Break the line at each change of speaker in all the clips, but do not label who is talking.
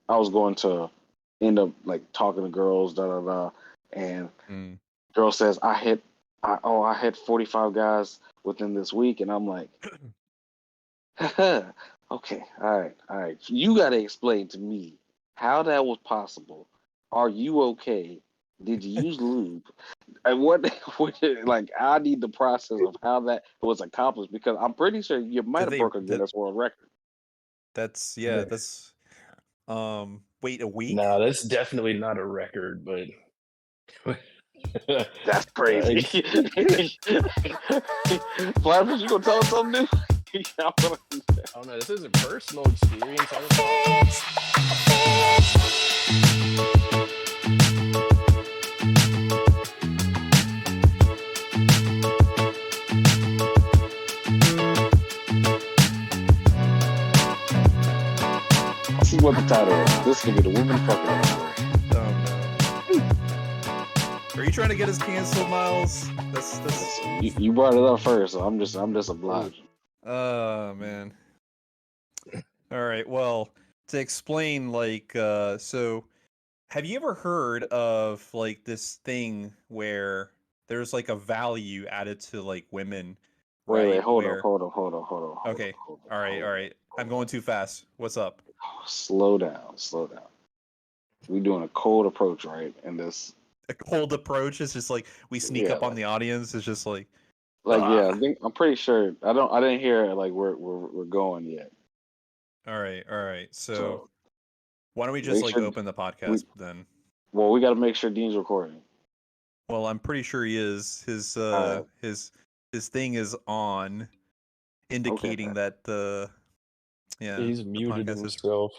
I was going to end up like talking to girls, da da da, and
Mm.
girl says I hit 45 guys within this week, and I'm like, okay, all right. You got to explain to me how that was possible. Are you okay? Did you use lube? And like, I need the process of how that was accomplished because I'm pretty sure you might
Did
have
they?
broken a Guinness World Record.
That's
Yeah.
That's wait a week.
No, that's definitely not a record, but
That's crazy.
I
Platypus, you gonna tell us something new? I'm gonna-
don't know. This is a personal experience. I recall.
This is what the title is. This could be the women fucking episode.
Oh no. Are you trying to get us canceled, Miles? That's.
You brought it up first, so I'm just obliged.
Oh man. All right. Well, to explain, like, so have you ever heard of like this thing where there's like a value added to like women,
Wait,
right?
hold up,
Where
hold up, hold up, hold up, hold up,
okay,
hold up,
all right,
hold
all
up.
right. I'm going too fast. What's up?
Slow down, slow down. We're doing a cold approach, right? And this,
A cold approach is just like we sneak
yeah,
up on the audience. It's just like,
yeah.
ah.
I'm pretty sure. I didn't hear like we're going yet.
All right, all right. So
So
why don't we just
make
like
sure
open the
we.
podcast then?
Well, we got to make sure Dean's recording.
Well, I'm pretty sure he is.
All right.
His thing is on,
Okay.
indicating that yeah,
He's muted himself.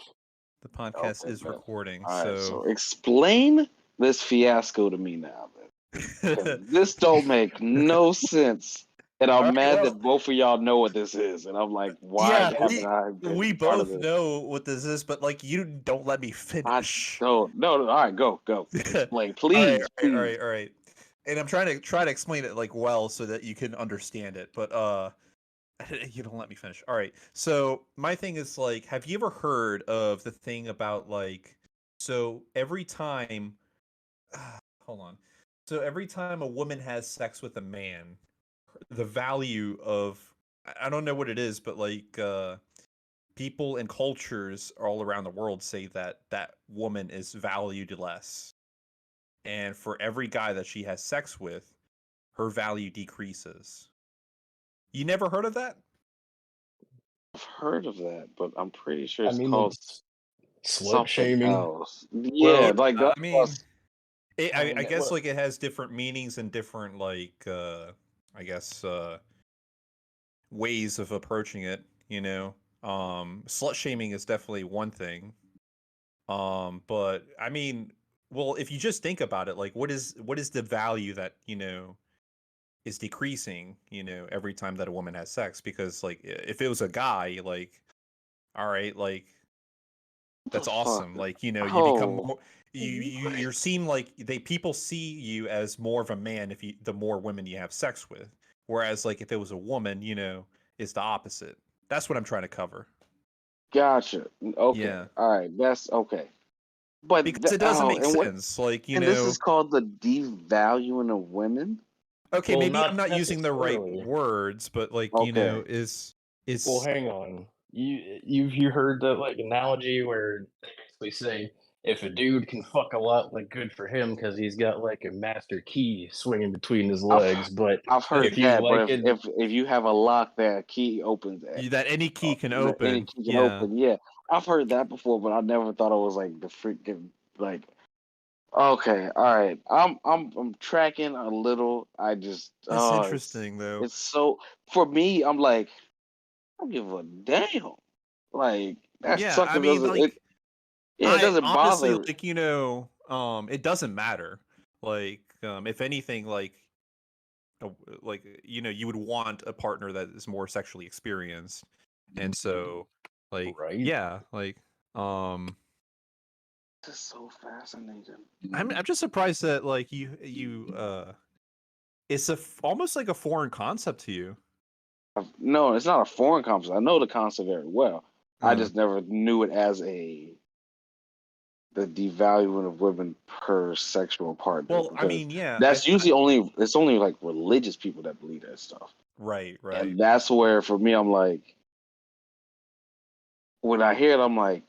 the podcast
Okay.
is
Bet.
recording.
All right.
So
So explain this fiasco to me now, then. 'Cause this don't make no sense. And
all
I'm
right,
mad
well,
that both of y'all know what this is. And I'm like, why
yeah,
haven't I
we
been part of
both
this?
know what this is, but like you don't let me
I
finish.
don't. No, no. All right, go. Explain, please,
All
please.
right, all right. And I'm trying to explain it like well so that you can understand it, but you don't let me finish. All right. So my thing is like, have you ever heard of the thing about like, so every time, hold on. So every time a woman has sex with a man, the value of, I don't know what it is, but like, people and cultures all around the world say that that woman is valued less. And for every guy that she has sex with, her value decreases. You never heard of that?
I've heard of that, but I'm pretty sure
I
it's
mean,
called
it's slut
something
shaming.
else.
Yeah,
Yeah, like that
I mean,
was.
I guess
Look,
like it has different meanings and different like I guess ways of approaching it, you know. Slut shaming is definitely one thing. But I mean, well, if you just think about it, like what is the value that, you know, is decreasing, you know, every time that a woman has sex? Because like if it was a guy, like all right, like
What the
that's
fuck?
awesome. Like, you know, you become
Oh,
more, you seem like people see you as more of a man if you the more women you have sex with. Whereas like if it was a woman, you know, it's the opposite. That's what I'm trying to cover.
gotcha. Okay,
Yeah.
all right, that's okay. But
Because it doesn't make
and what?
sense. Like, you
And this is
know,
called the devaluing of women.
okay,
well,
maybe I'm
not
not using the right
necessarily.
words, but like, you know,
Okay,
Well,
is
hang on. You heard that like analogy where they basically say if a dude can fuck a lot, like good for him because he's got like a master key swinging between his
I've
legs. But
I've heard
if you
that. But
like it,
if you have a lock that key opens
that any key can
that any
open.
key can
Yeah.
open, yeah, I've heard that before. But I never thought it was like the freaking like. Okay, all right. I'm tracking a little. I just
That's interesting though.
it's so for me. I'm like I don't give a damn. Like that
Yeah, I
sucker
mean
doesn't it.
like
Yeah, it
I
doesn't
honestly
bother.
like, you know, it doesn't matter. Like, if anything, uh, like, you know, you would want a partner that is more sexually experienced, and so, like,
right?
yeah, like, um,
This is so fascinating.
I'm just surprised that like it's almost like a foreign concept to you.
No, it's not a foreign concept. I know the concept very well. I
Uh,
just never knew it as a the devaluing of women per sexual partner.
Well, I
Because
mean, yeah,
that's usually it's only like religious people that believe that stuff.
right,
And that's where for me I'm like, when I hear it, I'm like,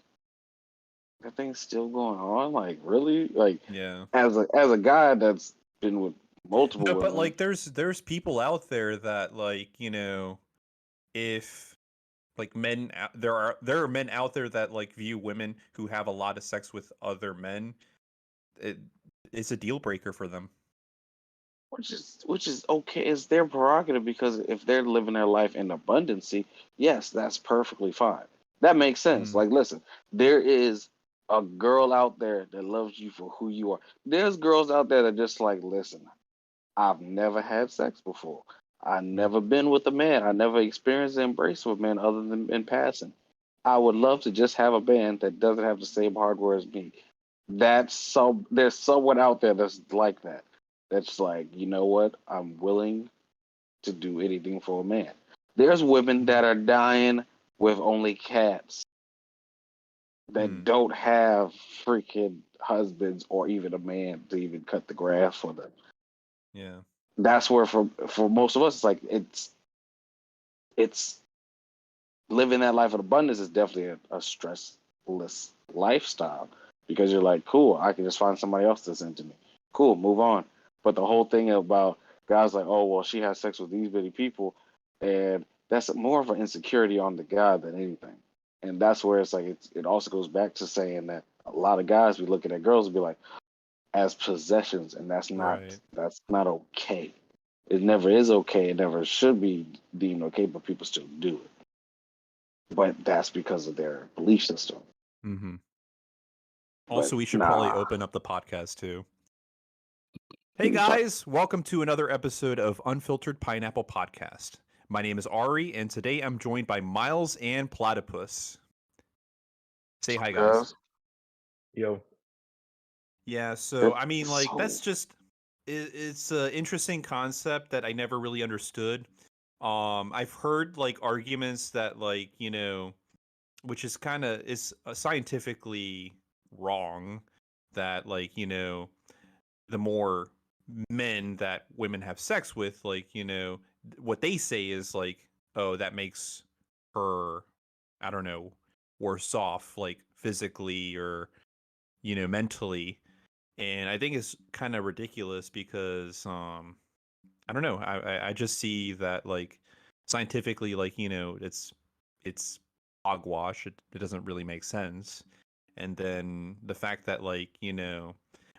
that thing's still going on? Like really? Like
yeah.
as a guy that's been with multiple
No, but
women.
like, there's people out there that like, if like there are men out there that like view women who have a lot of sex with other men, it, it's a deal breaker for them.
Which is okay. It's their prerogative because if they're living their life in abundancy, yes, that's perfectly fine. That makes sense.
Mm,
Like, listen, there is a girl out there that loves you for who you are. There's girls out there that just like, listen, I've never had sex before. I
yeah.
never been with a man. I never experienced the embrace with men other than in passing. I would love to just have a band that doesn't have the same hardware as me. There's someone out there that's like that. That's like, you know what? I'm willing to do anything for a man. There's women
Mhm.
that are dying with only cats that
Mm,
don't have freaking husbands or even a man to even cut the grass for them.
yeah.
That's where for most of us it's like it's living that life of abundance is definitely a stressless lifestyle because you're like, cool, I can just find somebody else that's into me. Cool, move on. But the whole thing about guys like, oh well, she has sex with these many people, and that's more of an insecurity on the guy than anything. And that's where it's like it also goes back to saying that a lot of guys be looking at girls and be like as possessions, and
Right.
that's not okay. It never is okay. It never should be deemed okay, but people still do it. But that's because of their belief system.
Mm-hmm.
But
Also, we should probably
nah,
open up the podcast too. Hey guys, welcome to another episode of Unfiltered Pineapple Podcast. My name is Ari, and today I'm joined by Miles and Platypus. Say hi, guys.
guys,
Yo,
Yeah, so
it's
I mean, like,
so
that's just it's an interesting concept that I never really understood. I've heard like arguments that like which is kind of is scientifically wrong, that like the more men that women have sex with, like what they say is like, oh, that makes her, I don't know, worse off, like physically or mentally. And I think it's kind of ridiculous because I don't know, I just see that like scientifically, like it's hogwash. It doesn't really make sense. And then the fact that like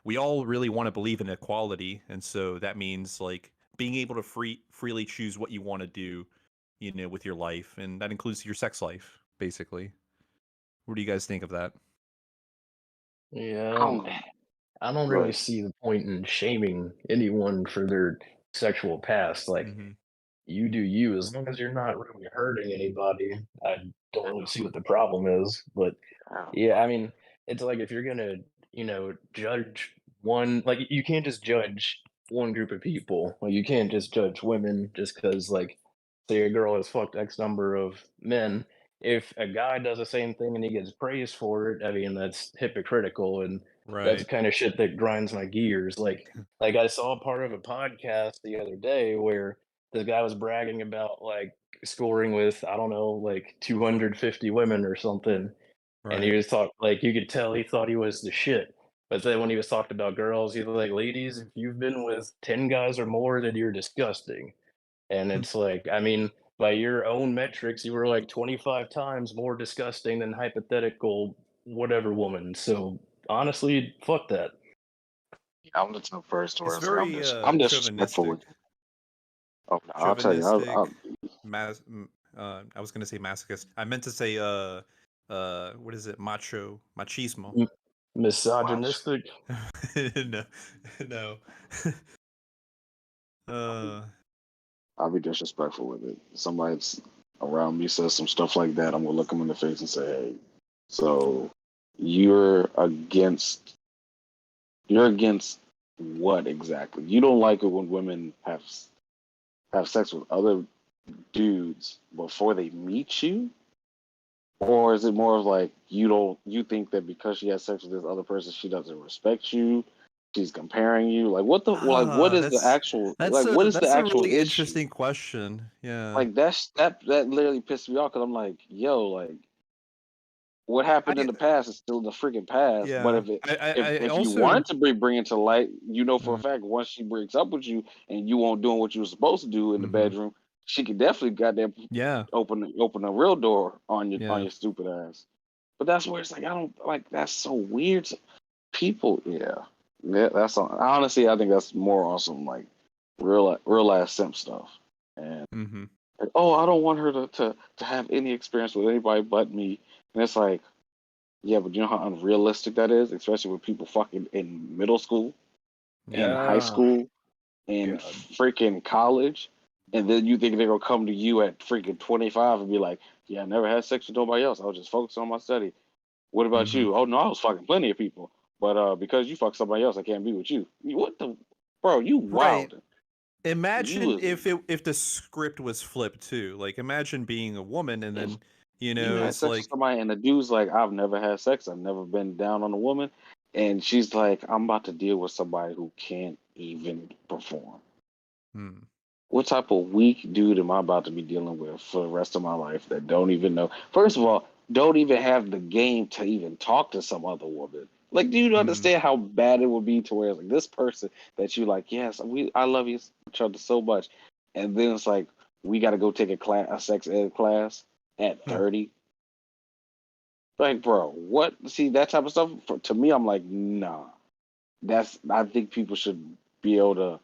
we all really want to believe in equality, and so that means like being able to freely choose what you want to do, with your life, and that includes your sex life, basically. What do you guys think of that?
yeah,
I don't know.
I don't really
But
see the point in shaming anyone for their sexual past. Like,
Mm-hmm.
you do you, as long as you're not really hurting anybody. I don't really see what the problem is. But
I don't
yeah,
know.
I mean, it's like if you're gonna, judge one, like you can't just judge one group of people. Like you can't just judge women just because, like, say a girl has fucked X number of men. If a guy does the same thing and he gets praised for it, I mean that's hypocritical, and that's
Right.
the kind of shit that grinds my gears. Like I saw part of a podcast the other day where this guy was bragging about like scoring with, I don't know, like 250 women or something, and he
Right.
was talking like you could tell he thought he was the shit. But then when he was talking about girls, he was like, "Ladies, if you've been with 10 guys or more, then you're disgusting." And it's like, I mean, by your own metrics, you were like 25 times more disgusting than hypothetical whatever woman. So honestly, fuck that.
I'm the type of person where
It's
it's like
very
I'm disrespectful
chauvinistic.
with. Oh no, I'll tell you,
Chauvinistic,
I'll
I was gonna say masochist. I meant to say what is it? Machismo.
M-
watch.
misogynistic.
No, no. uh,
I'll be disrespectful with it. Somebody's around me says some stuff like that, I'm gonna look them in the face and say, hey, so you're against you're against what exactly? You don't like it when women have sex with other dudes before they meet you? Or is it more of like you think that because she has sex with this other person, she doesn't respect you? She's comparing you. Like what
Ah,
is the actual
that's a really
issue?
interesting question. Yeah.
Like that literally pissed me off because I'm like, yo, like what happened in
I
the past is still in the freaking past. But
yeah. I
if you
also
want to bring it to light, you know for a
mm,
fact once she breaks up with you and you won't doing what you were supposed to do in the
mhm.
bedroom, she could definitely goddamn
Yeah.
open a real door on
Yeah.
your stupid ass. But that's where it's like I don't like that's so weird. People, yeah, honestly I think that's more awesome like real ass simp stuff. And
Mhm.
like, oh, I don't want her to have any experience with anybody but me. And it's like, yeah, but you know how unrealistic that is, especially with people fucking in middle school, in
Yeah.
high school, in
God.
freaking college, and then you think they're gonna come to you at freaking 25 and be like, yeah, I never had sex with nobody else. I was just focused on my study. What about
Mhm.
you? Oh no, I was fucking plenty of people, but because you fuck somebody else, I can't be with you. What the, bro? You
Right.
wild. You
Imagine
was
if the script was flipped too. Like imagine being a woman and
if
then, you
you
know,
had
it's
sex with
like
somebody and the dude's like, I've never had sex, I've never been down on a woman, and she's like, I'm about to deal with somebody who can't even perform.
hmm.
What type of weak dude am I about to be dealing with for the rest of my life that don't even know? First of all, don't even have the game to even talk to some other woman. Like, do you
Mm,
understand how bad it would be to where it's like this person that you like, yes, I love you each other so much, and then it's like we got to go take a sex ed class at
huh.
30. Like, bro, what? See that type of stuff to me, I'm like, nah. I think people should be able to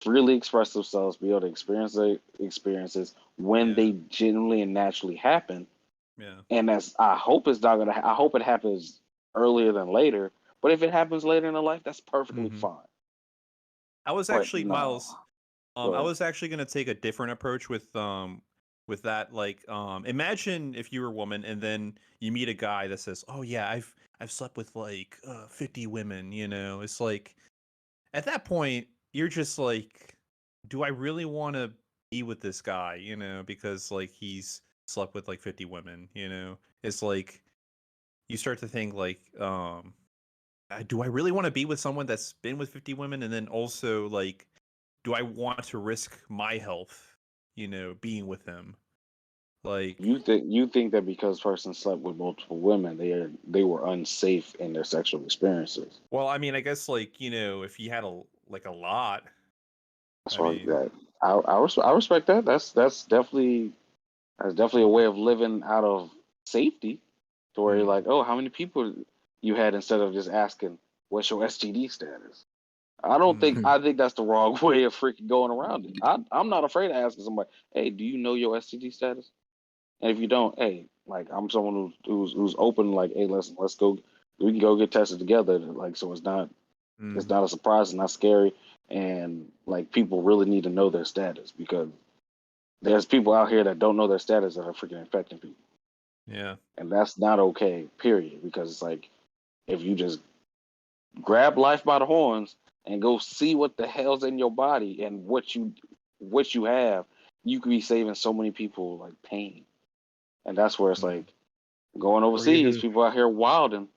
freely express themselves, be able to experience their experiences when
Yeah.
they genuinely and naturally happen.
Yeah.
And that's I hope it's not gonna. I hope it happens earlier than later. But if it happens later in the life, that's perfectly
Mhm.
fine.
I was
But
actually
no,
Miles.
go
I
ahead.
was actually gonna take a different approach with that. Like, imagine if you were a woman and then you meet a guy that says, "Oh yeah, I've slept with like 50 women." You know, it's like at that point you're just like, do I really want to be with this guy? You know, because like he's slept with like 50 women. You know, it's like you start to think like, do I really want to be with someone that's been with 50 women? And then also like, do I want to risk my health, you know, being with him? Like,
You think that because person slept with multiple women, they were unsafe in their sexual experiences.
well, I mean, I guess like, you know, if he had a lot,
That's
I
why
mean,
that I respect that. That's definitely a way of living out of safety, to where you're
hmm,
like, oh, how many people you had instead of just asking, what's your STD status?
hmm,
I think that's the wrong way of freaking going around it. I'm not afraid of asking somebody, hey, do you know your STD status? And if you don't, hey, like I'm someone who's open, like, hey, let's go, we can go get tested together, like so it's
hmm,
not a surprise, it's not scary, and like people really need to know their status because there's people out here that don't know their status that are freaking infecting people.
yeah,
And that's not okay, period. Because it's like if you just grab life by the horns and go see what the hell's in your body and what you have, you could be saving so many people like pain. And that's where it's
hmm,
like going
Or you
overseas,
just
people out here wilding,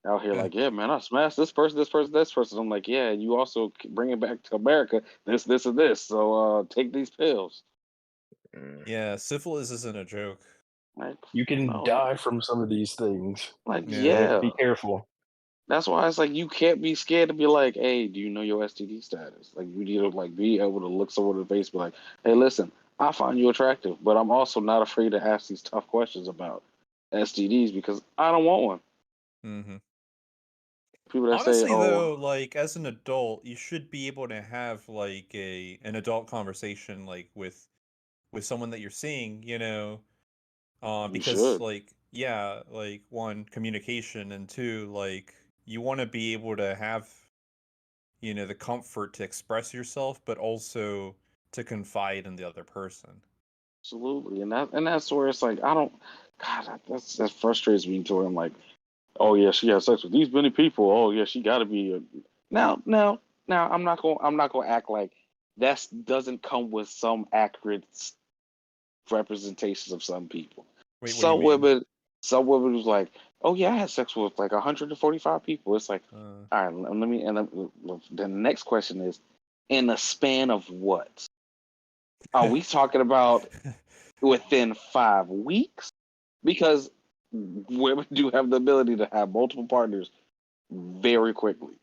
out here
yeah,
like, yeah, man, I smashed this person, this person, this person. I'm like, yeah, you also bring it back to America, this, and this. So take these pills.
mm,
yeah. Syphilis isn't a joke.
Like,
you can
no,
die from some of these things.
like,
Yeah,
You have to
yeah.
be careful.
That's why it's like you can't be scared to be like, hey, do you know your STD status? Like you need to like be able to look someone in the face, and be like, hey, listen, I find you attractive, but I'm also not afraid to ask these tough questions about STDs because I don't want one.
hmm.
People that say,
Honestly,
oh,
though, like as an adult, you should be able to have like an adult conversation, like with someone that you're seeing, you know,
you
because
should.
like yeah, like one communication and two like you want to be able to have you know the comfort to express yourself but also to confide in the other person.
Absolutely. And that's where it's like I don't God, that frustrates me to where I'm like, oh yeah, she has sex with these many people. Oh yeah, she gotta be now now now I'm not gonna act like that doesn't come with some accurate representations of some people.
Wait, what do you
Some
mean?
women, some woman was like, "Oh yeah, I had sex with like 145 people." It's like, all right, let me. The next question is, in a span of what? Are we talking about within 5 weeks? Because women do have the ability to have multiple partners very quickly.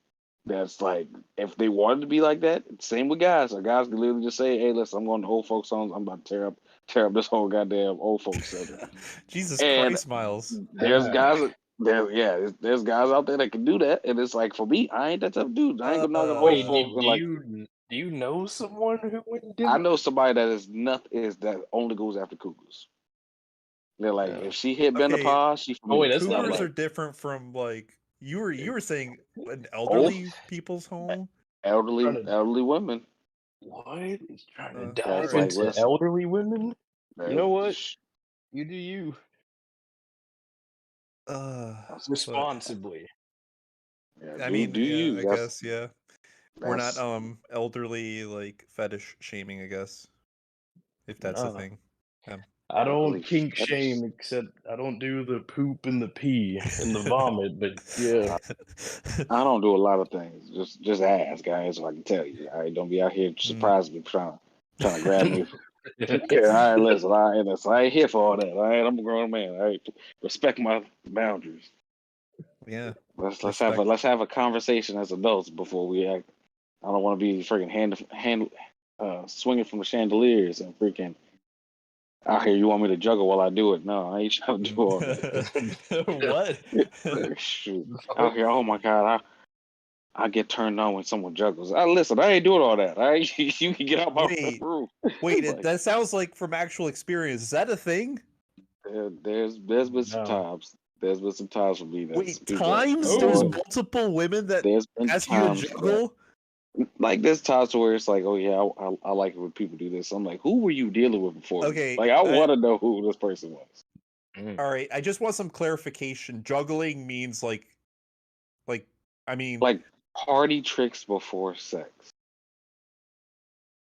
That's like, if they wanted to be like that, same with guys. Or guys can literally just say, "Hey, listen, I'm going to old folks' homes. I'm about to tear up this whole goddamn old folks center."
Jesus
And
Christ, Miles.
there's guys, there's guys out there that can do that. And it's like, for me, I ain't that type of dude. I ain't gonna knock on old
Wait,
folks. And like,
do you know someone who would do
I
it?
know somebody that is that only goes after cougars. They're like, if she hit
Okay.
menopause, she for
Oh,
me.
wait, that's not
Cougars
like
are different from like you were saying an
Old,
elderly people's home.
trying to
elderly women.
what? He's trying to
That's
dive
like,
into
listen,
elderly women? You know what?
sh-
You do you
that's,
But
responsibly.
yeah,
I
do
mean,
do
yeah,
you?
I guess, yeah. We're not
That's
elderly like fetish shaming, I guess, if that's a
No.
thing.
I don't
elderly
kink
fetish.
shame, except I don't do the poop and the pee and the vomit, but yeah.
I don't do a lot of things. Just ask, guys, if I can tell you. All right, don't be out here
Mm.
surprising me, trying to grab me. Yeah, all right, listen, I ain't here for all that. All right, I'm a grown man. All right, respect my boundaries.
Yeah.
Let's
Respect.
have a conversation as adults before we act. I don't want to be freaking swinging from the chandeliers and freaking out here. You want me to juggle while I do it? No, I ain't trying to do all that.
What?
Shoot, out here. Oh my god, I get turned on when someone juggles. Listen, I ain't doing all that. All right, you can get out my room.
Wait,
Like,
that sounds like from actual experience. Is that a thing?
there's been some
No.
times. There's been some times for me that
Wait,
people like,
times?
you know
There's
what?
multiple women that
There's been
ask you to
times that,
juggle?
like, there's times where it's like, oh yeah, I like it when people do this. I'm like, who were you dealing with before?
Okay,
Like, I want to know who this person was.
all right. I just want some clarification. Juggling means like, I mean,
Like party tricks before sex.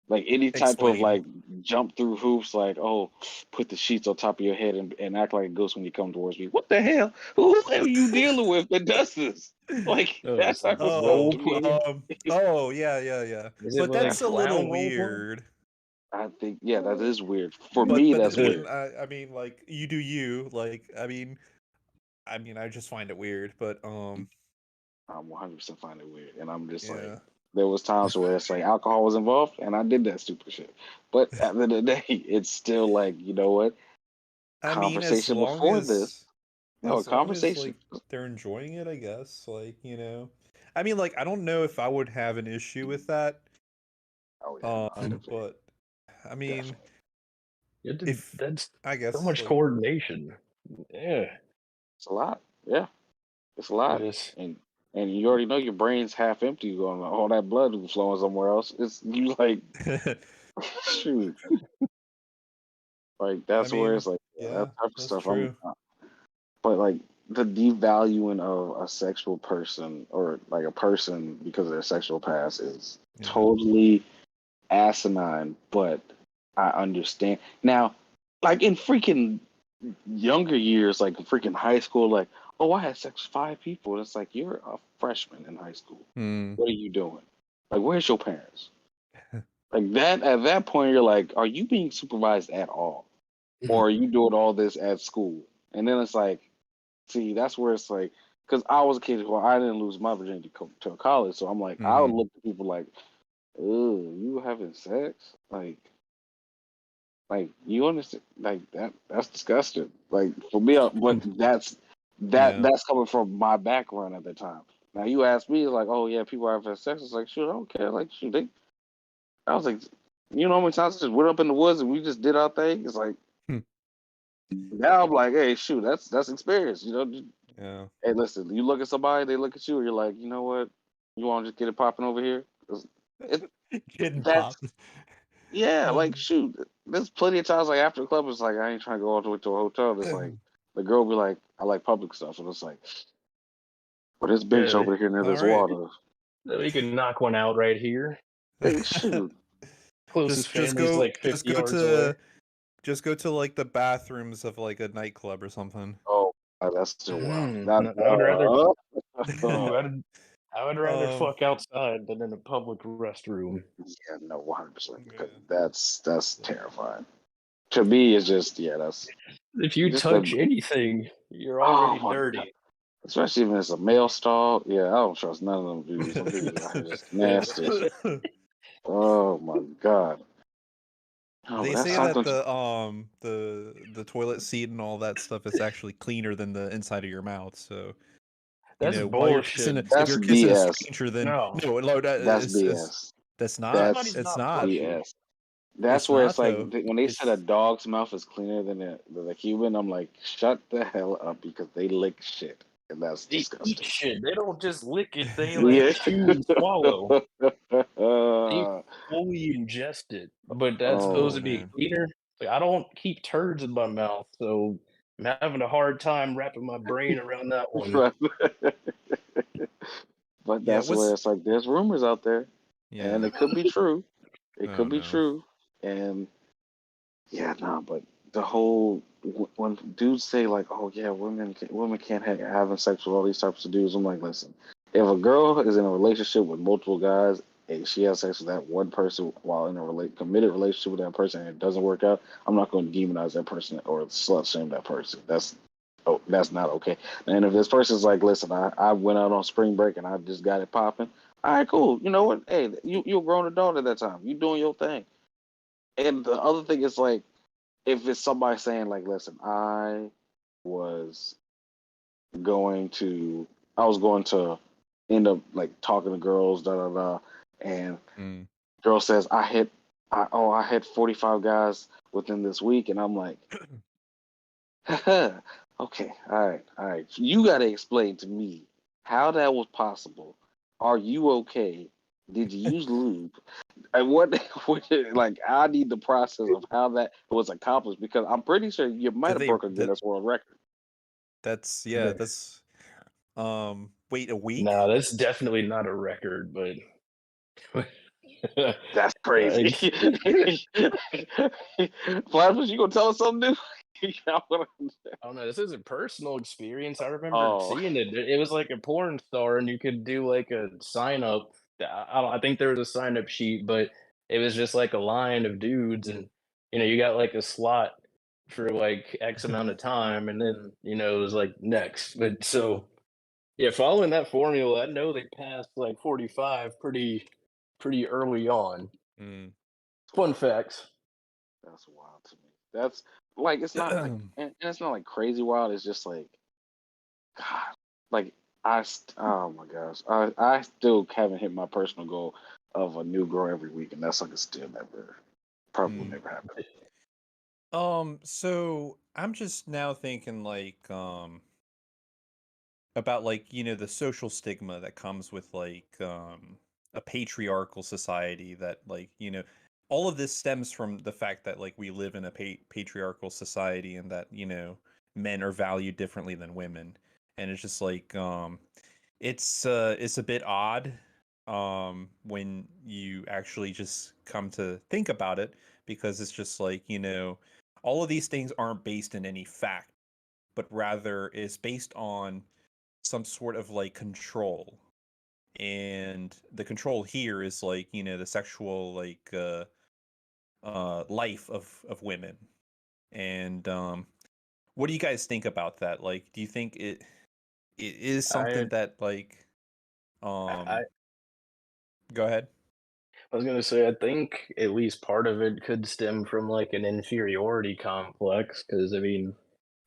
Like any type of
explain.
like jump through hoops, like, oh, put the sheets on top of your head and act like a ghost when you come towards me. What the hell? Who are you dealing with that does this? Like that
It's like
type of stuff
role
to me.
play.
Yeah.
Is it
But
like
that's a little
clown role play?
weird.
I think, yeah, that is weird. For
But
me,
but
that's
I mean,
weird.
I mean, like you do you. Like I mean, I just find it weird. But
I'm 100% find it weird, and I'm just like,
yeah.
there was times where it's like alcohol was involved, and I did that stupid shit. But at the end of the day, it's still like, you know what?
I mean,
Conversation before this. No, a
as long as
conversation.
like they're enjoying it, I guess. Like, you know. I mean, like I don't know if I would have an issue with that.
Oh yeah, no, definitely,
But I mean, if
That's
I
so
guess
much
like
coordination. Yeah.
it's a lot. Yeah, it's a lot,
Yes.
and you already know your brain's half empty. Going all that blood flowing somewhere else. It's you like shoot. Like
I
that's where
mean,
it's like, yeah, that
yeah,
type of
that's
stuff.
true.
But like the devaluing of a sexual person or like a person because of their sexual past is
Yeah.
totally asinine. But I understand now. Like in freaking younger years, like freaking high school, like, oh, I had sex with 5 people. And it's like, you're a freshman in high school. What are you doing? Like, where's your parents? Like that at that point, you're like, are you being supervised at all? Or are you doing all this at school? And then it's like, see, that's where it's like, because I was a kid who I didn't lose my virginity to college. So I'm like, I would look at people like, oh, you having sex? Like you understand, like that's disgusting. Like for me, but that's coming from my background at the time. Now you ask me, like, oh yeah, people have had sex. It's like, shoot, I don't care. Like, shoot, I was like, you know how many times I just went up in the woods and we just did our thing. It's like now I'm like, hey, shoot, that's experience. You know,
Yeah.
hey, listen, you look at somebody, they look at you, and you're like, you know what? You want to just get it popping over here?
Getting
That's
popped.
Yeah, like shoot, there's plenty of times like after the club, it's like I ain't trying to go all the way to a hotel. It's like the girl be like, I like public stuff, and it's like, well, this bench
Yeah.
over here near this
All right.
water.
We can knock one out right here.
Hey, shoot,
Closest family's like 50 yards away.
just go to like the bathrooms of like a nightclub or something.
oh That's still wild.
I would rather
Uh,
I would rather
Um,
fuck outside than in a public restroom.
yeah, no, 100%.
yeah.
Because that's terrifying. To me, it's just that's
If you
just the
touch anything, you're
oh
already
my god.
dirty.
Especially if it's a male stall. Yeah, I don't trust none of them dudes. Some dudes are just nasty. Oh my god. Oh, but
They
that's
say that
something.
the toilet seat and all that stuff is actually cleaner than the inside of your mouth. So
That's
while you're
bullshit.
if
That's
you're kissing a
BS.
stranger, then
No,
no,
That's
is
BS.
that's not.
That's
somebody's
It's
not
not.
flushing.
BS. That's
It's
where it's
not
like
though.
when they said a
It's
dog's mouth is cleaner than the human, I'm like, shut the hell up because they lick shit, and that's
They eat
disgusting.
shit. They don't just lick it. They like
Yeah.
chew and swallow. They fully ingest it. But that's supposed
oh
to be
man.
cleaner. Like I don't keep turds in my mouth, so I'm having a hard time wrapping my brain around that one.
But
Yeah.
that's where
What's
it's like there's rumors out there, and
yeah.
it could be true. It
Oh
could be
no.
true, and yeah, no, but the whole when dudes say like, "Oh yeah, women can't having sex with all these types of dudes," I'm like, listen, if a girl is in a relationship with multiple guys and she has sex with that one person while in a committed relationship with that person and it doesn't work out, I'm not going to demonize that person or slut shame that person. That's not okay. And if this person's like, listen, I went out on spring break and I just got it popping. All right, cool. You know what? Hey, you're a grown adult at that time. You doing your thing. And the other thing is like if it's somebody saying like, listen, was going to I was going to end up like talking to girls, da da da, and
Mm.
girl says I hit 45 guys within this week, and I'm like, okay, all right. You got to explain to me how that was possible. Are you okay? Did you use lube? And like I need the process of how that was accomplished because I'm pretty sure you might
Did
have
they?
broke a Guinness World Record.
That's
But
That's wait a week.
no, that's definitely not a record, but
That's crazy.
like,
Platypus, you gonna tell us something new?
I don't know. This is a personal experience. I remember
Oh,
seeing it. It was like a porn star, and you could do like a sign up. I think there was a sign up sheet, but it was just like a line of dudes, and you got like a slot for like X amount of time, and then it was like next. But so yeah, following that formula, I know they passed like 45 pretty early on.
Mm.
Fun facts.
that's wild to me. That's like it's not like and it's not like crazy wild. It's just like God, like oh my gosh, I still haven't hit my personal goal of a new girl every week, and that's like it's still never probably will
Mm.
never happen.
So I'm just now thinking like about like the social stigma that comes with like a patriarchal society that like all of this stems from the fact that like we live in a patriarchal society and that men are valued differently than women, and it's just like it's a bit odd when you actually just come to think about it, because it's just like all of these things aren't based in any fact, but rather is based on some sort of like control. And the control here is like the sexual like life of women. And what do you guys think about that? Like, do you think it is
I
something that like
I
go ahead.
I was gonna say, I think at least part of it could stem from like an inferiority complex, because I mean,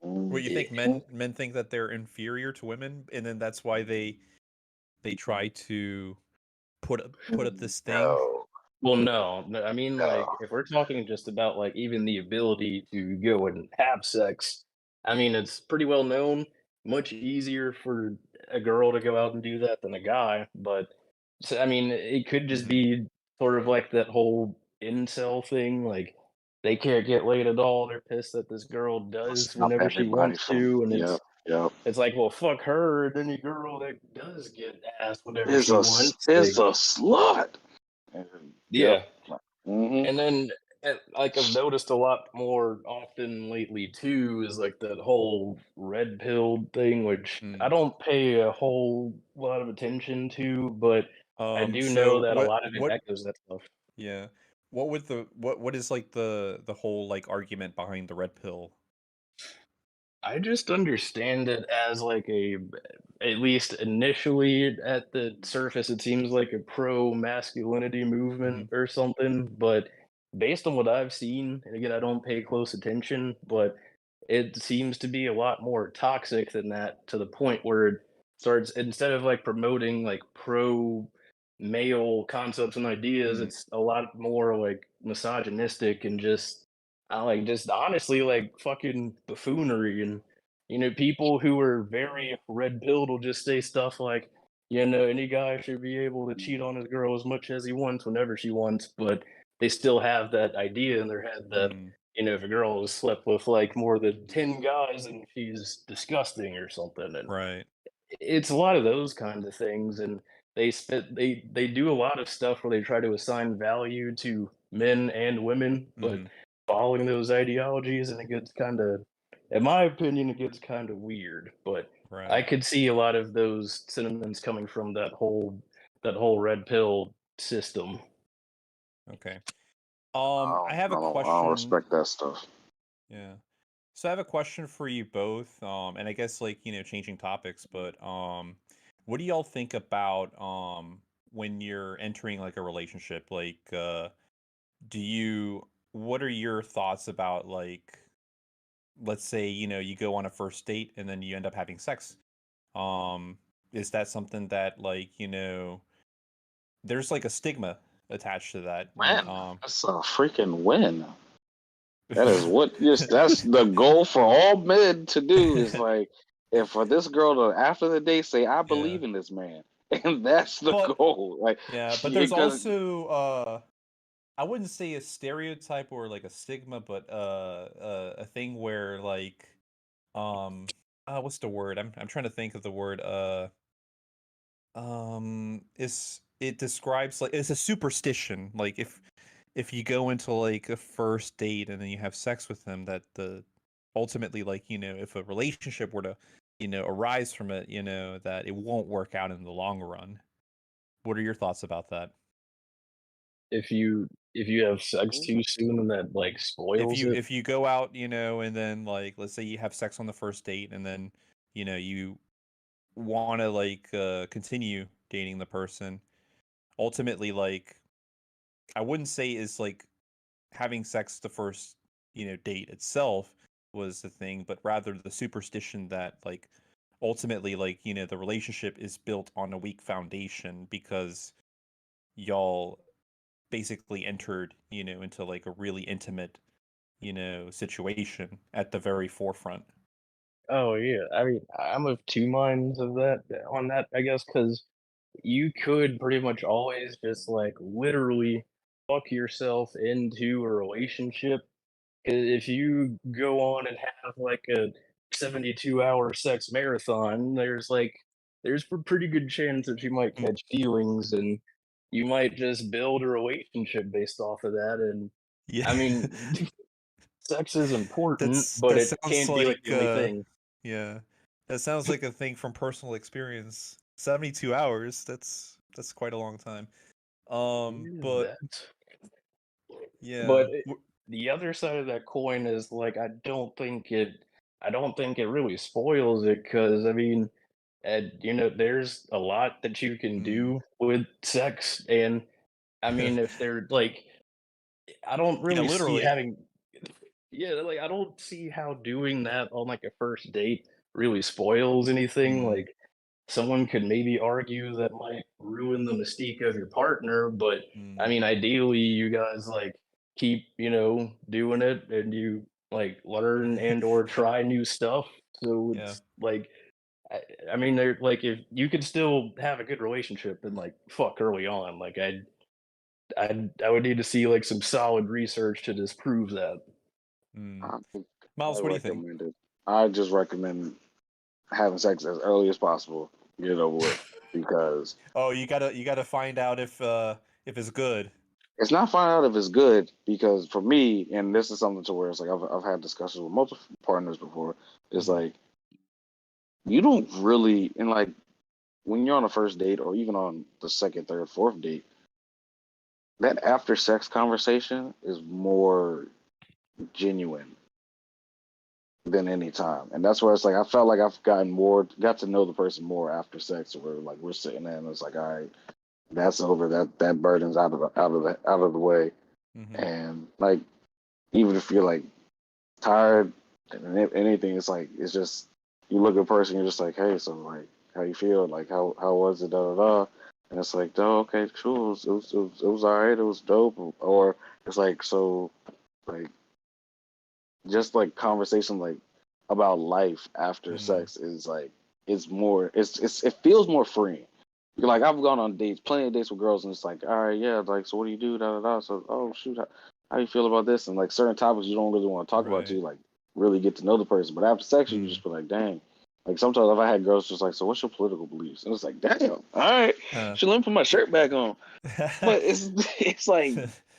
What you
Mm.
think, men think that they're inferior to women, and then that's why they try to put up this thing.
No,
well, no, I mean,
no.
like if we're talking just about like even the ability to go and have sex, I mean, it's pretty well known, much easier for a girl to go out and do that than a guy. But so, I mean, it could just
Mhm.
be sort of like that whole incel thing, like they can't get laid at all. They're pissed that this girl does
Stop
whenever she
everybody
wants
from.
to, and
Yep, yep.
it's like, well, fuck her, and any girl that does get asked whenever
Is
she
a
wants,
is
like,
a slut. And, yep.
yeah.
Mm-hmm.
And then And, like, I've noticed a lot more often lately too is like that whole red pill thing, which I
Mm.
don't pay a whole lot of attention to, but I do know
So
that a
what
lot of it
what
echoes that stuff.
yeah. What is like the whole like argument behind the red pill?
I just understand it as like at least initially at the surface, it seems like a pro masculinity movement
Mhm.
or something. But based on what I've seen, and again, I don't pay close attention, but it seems to be a lot more toxic than that to the point where it starts, instead of like promoting like pro male concepts and ideas,
Mm.
it's a lot more like misogynistic and just I like just honestly like fucking buffoonery and people who are very red pilled will just say stuff like, any guy should be able to cheat on his girl as much as he wants whenever she wants, but they still have that idea in their head that,
Mm.
if a girl has slept with like more than 10 guys and she's disgusting or something. And
Right.
it's a lot of those kinds of things, and they do a lot of stuff where they try to assign value to men and women, but
Mhm.
following those ideologies, and it gets kind of, in my opinion, it gets kind of weird. But I
Right.
could see a lot of those sentiments coming from that whole red pill system.
Okay.
I
I
don't,
have
I
a
don't, I don't
question.
respect that stuff.
Yeah. So I have a question for you both. And I guess like, changing topics, but what do y'all think about when you're entering like a relationship? Like do you what are your thoughts about like let's say, you go on a first date and then you end up having sex? Um is that something that like, there's like a stigma attached to that and
Man, that's a freaking win. That is what that's
yeah,
the goal for all men to do is like, and for this girl to after the date say, I believe in this man. And that's the
but
goal. Like,
yeah, but there's
because
also I wouldn't say a stereotype or like a stigma, but a thing where like what's the word? I'm trying to think of the word. It describes like it's a superstition. Like if you go into like a first date and then you have sex with them, that the ultimately like if a relationship were to arise from it, that it won't work out in the long run. What are your thoughts about that?
If you have sex too soon and that like spoils it.
If you go out, and then like let's say you have sex on the first date and then, you want to like continue dating the person, ultimately like I wouldn't say is like having sex the first, date itself was the thing, but rather the superstition that like ultimately like, the relationship is built on a weak foundation because y'all basically entered, into like a really intimate situation at the very forefront.
Oh yeah, I mean, I'm of two minds of that on that, I guess, because you could pretty much always just like literally fuck yourself into a relationship. 'Cause if you go on and have like a 72-hour sex marathon, there's a pretty good chance that you might
Mm.
catch feelings and you might just build a relationship based off of that. And
Yeah.
I mean, sex is important, but
That
it
sounds
can't be like
like
the only thing.
yeah. That sounds like a thing from personal experience. 72 hours, that's quite a long time.
Yeah,
But
that's
yeah.
But the other side of that coin is like I don't think it really spoils it because I mean, there's a lot that you can
Mm,
do with sex, and I mean, if they're like, I don't
yeah,
really see
literally.
having, yeah, like I don't see how doing that on like a first date really spoils anything.
Mm,
Like someone could maybe argue that might ruin the mystique of your partner, but I
mm,
mean, ideally, you guys like keep, doing it and you like learn and or try new stuff. So
yeah.
it's like, I, I mean, they're like if you could still have a good relationship and like fuck early on, like I would need to see like some solid research to disprove that.
Mm.
I think I
Miles, what do you think?
recommend it. I just recommend having sex as early as possible. Get it over with. Because
Oh, you gotta find out if it's good.
It's not finding out if it's good because for me, and this is something to where it's like I've had discussions with multiple partners before. It's
Mhm.
like you don't really, and like when you're on a first date or even on the second, third, fourth date, that after sex conversation is more genuine than any time. And that's where it's like I felt like I've got to know the person more after sex where like we're sitting there and it's like, all right, that's over. That burden's out of the way.
Mhm.
And like even if you're like tired and anything, it's like it's just you look at a person, you're just like, hey, so like how you feel? Like how was it? Da da da. And it's like, oh, okay, cool. It was all right. It was dope. Or it's like so like just like conversation like about life after
Mhm.
sex is like it's more it feels more freeing. Like I've gone on dates, plenty of dates with girls, and it's like, all right, yeah, like so what do you do? Da da da. So oh shoot, how you feel about this? And like certain topics you don't really want to talk about
Right.
to like really get to know the person. But after sex, you
Mm.
just be like, dang. Like sometimes if I had girls just like, so what's your political beliefs? And it's like, damn, all right,
Uh.
should let me put my shirt back on. But it's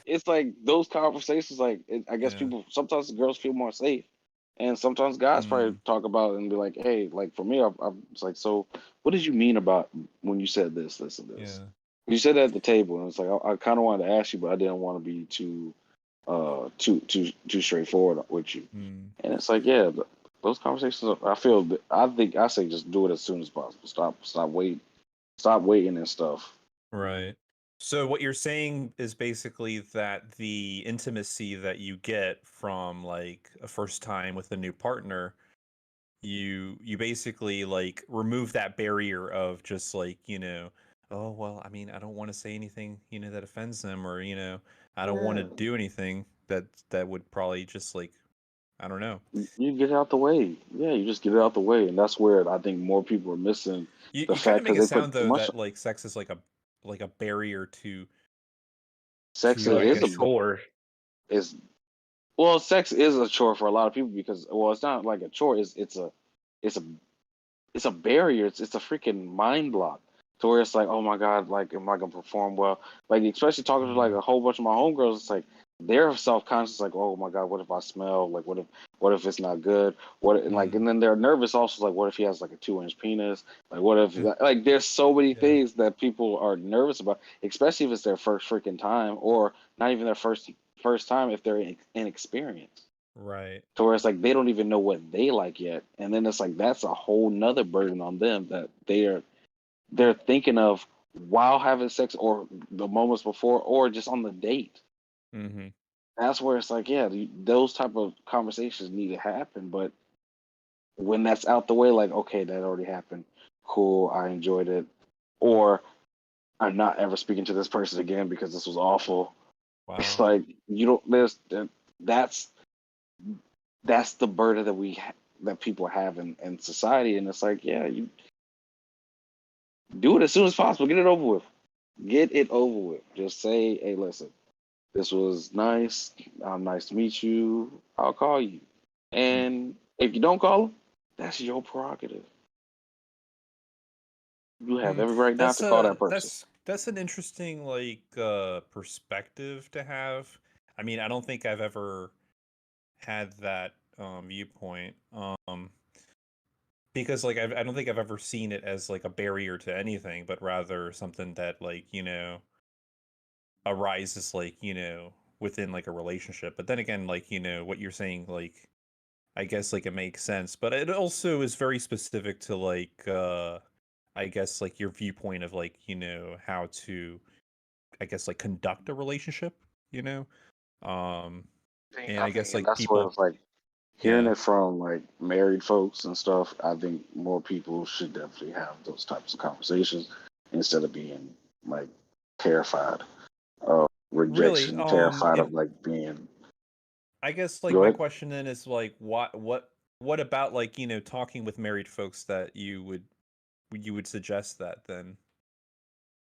it's like those conversations. Like I guess
Yeah.
people sometimes girls feel more safe, and sometimes guys probably
Mm.
talk about it and be like, "Hey, like for me, I'm it's like, so what did you mean about when you said this, this, and this?
Yeah.
You said that at the table, and it's like I kind of wanted to ask you, but I didn't want to be too straightforward with you.
Mm.
And it's like, yeah, those conversations. I think I say just do it as soon as possible. Stop waiting and stuff.
Right. So what you're saying is basically that the intimacy that you get from like a first time with a new partner, you basically like remove that barrier of just like, oh well, I mean, I don't want to say anything, that offends them or, I don't want to
Yeah.
do anything that would probably just like, I don't know.
You get it out the way. Yeah, you just get it out the way, and that's where I think more people are missing
You
the
you kind
fact
of make
because
it
they
sound
put too
though
much.
that like sex is like a barrier
Sex
to I
like a
is
guess.
chore.
is well, sex is a chore for a lot of people because well, it's not like a chore. It's a it's a barrier. It's a freaking mind block to where it's like, oh my god, like am I gonna perform well? Like especially talking to like
Mm,
a whole bunch of my homegirls, it's like they're self conscious, like, oh my god, what if I smell? Like what if it's not good? What and like
mm,
and then they're nervous also like what if he has like a 2 inch penis? Like what if like there's so many
yeah.
things that people are nervous about, especially if it's their first freaking time or not even their first time if they're inexperienced
Right.
to where it's like they don't even know what they like yet, and then it's like that's a whole nother burden on them that they're thinking of while having sex or the moments before or just on the date.
Mm-hmm.
That's where it's like, yeah, those type of conversations need to happen, but when that's out the way, like, okay, that already happened, cool, I enjoyed it, or I'm not ever speaking to this person again because this was awful. It's
Wow.
like you don't that's that's the burden that that people have in society, and it's like, yeah, you do it as soon as possible, get it over with, get it over with. Just say, hey, listen, this was nice. Nice to meet you. I'll call you,
Mm.
and if you don't call them, that's your prerogative. You have
Mm.
every right not to call that person.
That's an interesting like perspective to have. I mean, I don't think I've ever had that viewpoint. Because like I don't think I've ever seen it as like a barrier to anything, but rather something that like, arises like, within like a relationship. But then again, like, what you're saying, like I guess like it makes sense. But it also is very specific to like I guess like your viewpoint of like, how to I guess like conduct a relationship, you know? Um and
I
I guess
think, and
like
that's where
people
it's like hearing
yeah.
it from like married folks and stuff. I think more people should definitely have those types of conversations instead of being like terrified of
Really,
rejection, terrified
if
of like being.
I guess like
Go
my
ahead.
question then is like what about like, talking with married folks that you would suggest that then?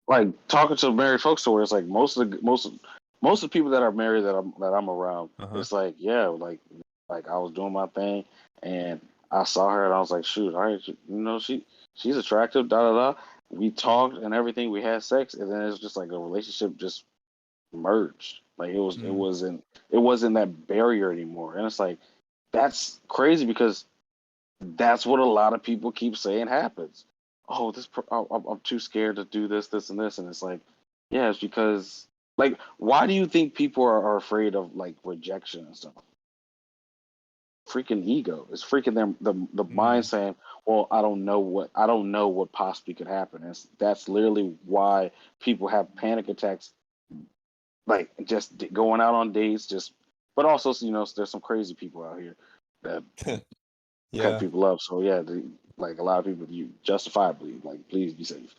Like talking to married folks to where it's like most of the people that are married that I'm around,
Uh-huh.
it's like yeah, like I was doing my thing and I saw her and I was like shoot, all right, she's attractive, da da da. We talked and everything, we had sex, and then it's just like a relationship just merged. Like it wasn't that barrier anymore. And it's like that's crazy because that's what a lot of people keep saying happens. Oh, I'm too scared to do this, and this, and it's like, yeah, it's because like, why do you think people are afraid of like rejection and stuff? Freaking ego. It's freaking them the mind saying, well, I don't know what possibly could happen. And that's literally why people have panic attacks, like just going out on dates, just but also there's some crazy people out here that cut
Yeah.
people up. So yeah, like a lot of people, you justifiably like, please be safe.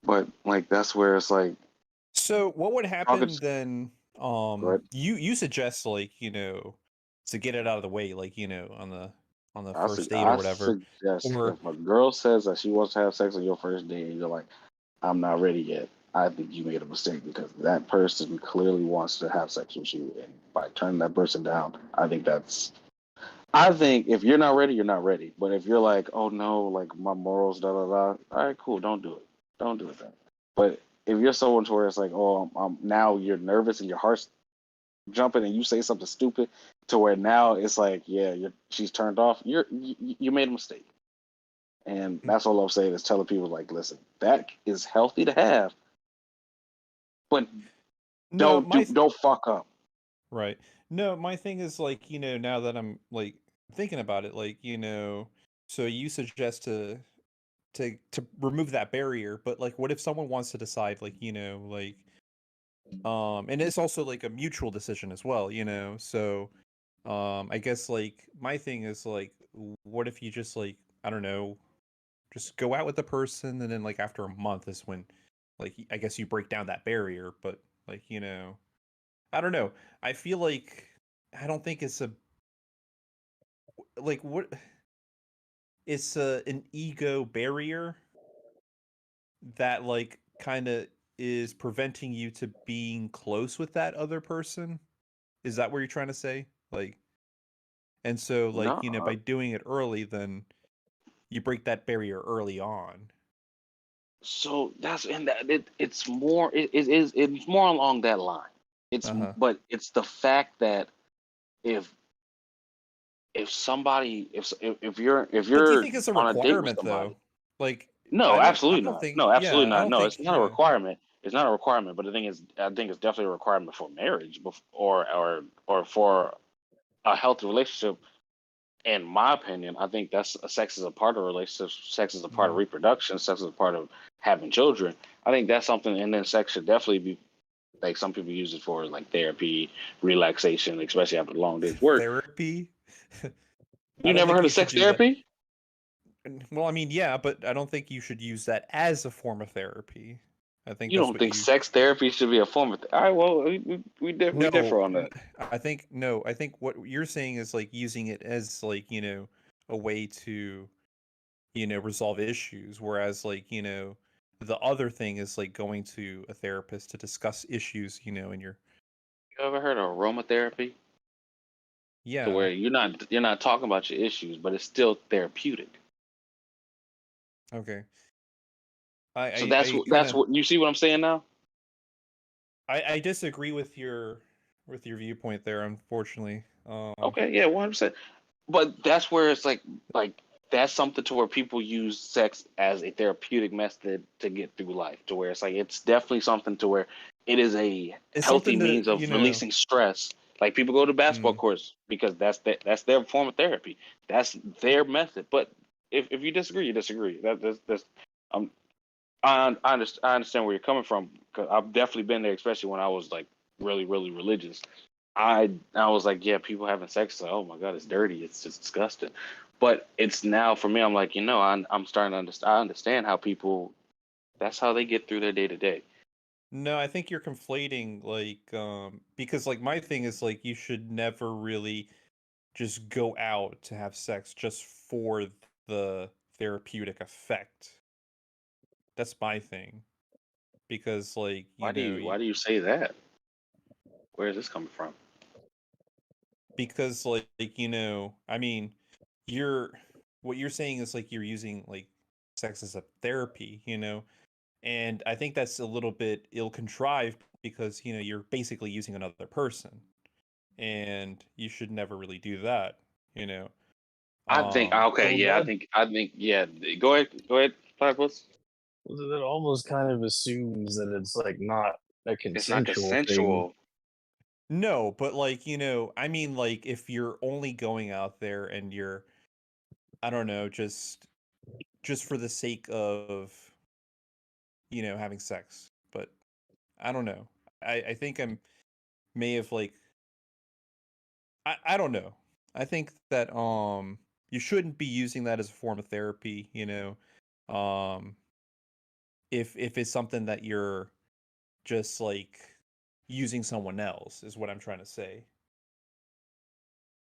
But like that's where it's like,
So what would happen then?
right?
You suggest like to get it out of the way, like on the
I,
first date or
I
whatever,
suggest
or
if a girl says that she wants to have sex on your first date and you're like, I'm not ready yet, I think you made a mistake because that person clearly wants to have sex with you, and by turning that person down, I think if you're not ready, you're not ready. But if you're like, oh no, like my morals, da da da, all right, cool, don't do it. Don't do it then. But if you're someone to where it's like, oh, now you're nervous and your heart's jumping and you say something stupid to where now it's like, yeah, she's turned off, you made a mistake. And that's all I'm saying is telling people like, listen, that is healthy to have, but
no,
don't fuck up.
right. No, my thing is like, now that I'm like thinking about it, like, so you suggest to remove that barrier, but like what if someone wants to decide like, like and it's also like a mutual decision as well, So I guess like my thing is like what if you just like, I don't know, just go out with the person and then like after a month is when like I guess you break down that barrier, but like, I don't know. I feel like I don't think it's a like what it's an ego barrier that like kind of is preventing you to being close with that other person. Is that what you're trying to say? Like, and so like, by
No,
doing it early, then you break that barrier early on.
so that's and that it's more along that line.
Uh-huh.
But it's the fact that if somebody if
But do you
you're
think it's a
on a date with
requirement though?
somebody.
Like,
No,
I
absolutely
don't
not.
think,
No,
yeah,
absolutely
I
not.
don't
No,
think,
it's not a requirement. It's not a requirement. But the thing is, I think it's definitely a requirement for marriage, or for a healthy relationship. In my opinion, I think that's sex is a part of relationships. Sex is a part of
Mhm.
reproduction. Sex is a part of having children. I think that's something. And then sex should definitely be like some people use it for like therapy, relaxation, especially after a long day's work.
Therapy. I
You
don't
never
think
heard
you
of
should
sex
do that.
therapy?
Well, I mean, yeah, but I don't think you should use that as a form of therapy. I think
You
that's
don't
what
think
you.
sex therapy should be a form of? All right, well, we
No,
differ on that.
I think no. I think what you're saying is like using it as like a way to resolve issues, whereas like the other thing is like going to a therapist to discuss issues in your
You ever heard of aromatherapy? To
yeah.
where you're not talking about your issues, but it's still therapeutic.
Okay.
So
I kind
that's
of
what you see what I'm saying now.
I disagree with your viewpoint there, unfortunately.
Okay, yeah, 100%. But that's where it's like that's something to where people use sex as a therapeutic method to get through life. To where it's like it's definitely something to where it is a
It's
healthy
something to
means of releasing stress. Like people go to basketball
mm,
courts because that's their form of therapy. That's their method. But if you disagree, you disagree. That's um I understand where you're coming from because I've definitely been there, especially when I was like really really religious. I was like, yeah, people having sex. Like, oh my god, it's dirty. It's just disgusting. But it's now for me. I'm like, I'm starting to understand. I understand how people. That's how they get through their day to day.
no, I think you're conflating like because like my thing is like you should never really just go out to have sex just for the therapeutic effect. That's my thing. Because like,
Why do you say that? Where is this coming from?
because like, I mean, you're what you're saying is like you're using like sex as a therapy, And I think that's a little bit ill-contrived because, you're basically using another person, and you should never really do that, you know.
I think
Um,
okay,
Well,
yeah,
that
I think yeah. Go ahead, Platypus.
that almost kind of assumes that it's like not a
It's not
consensual thing.
consensual.
no, but like, I mean, like, if you're only going out there and you're, I don't know, just for the sake of, having sex. But I don't know. I think may have like I don't know. I think that you shouldn't be using that as a form of therapy, Um if it's something that you're just like using someone else is what I'm trying to say.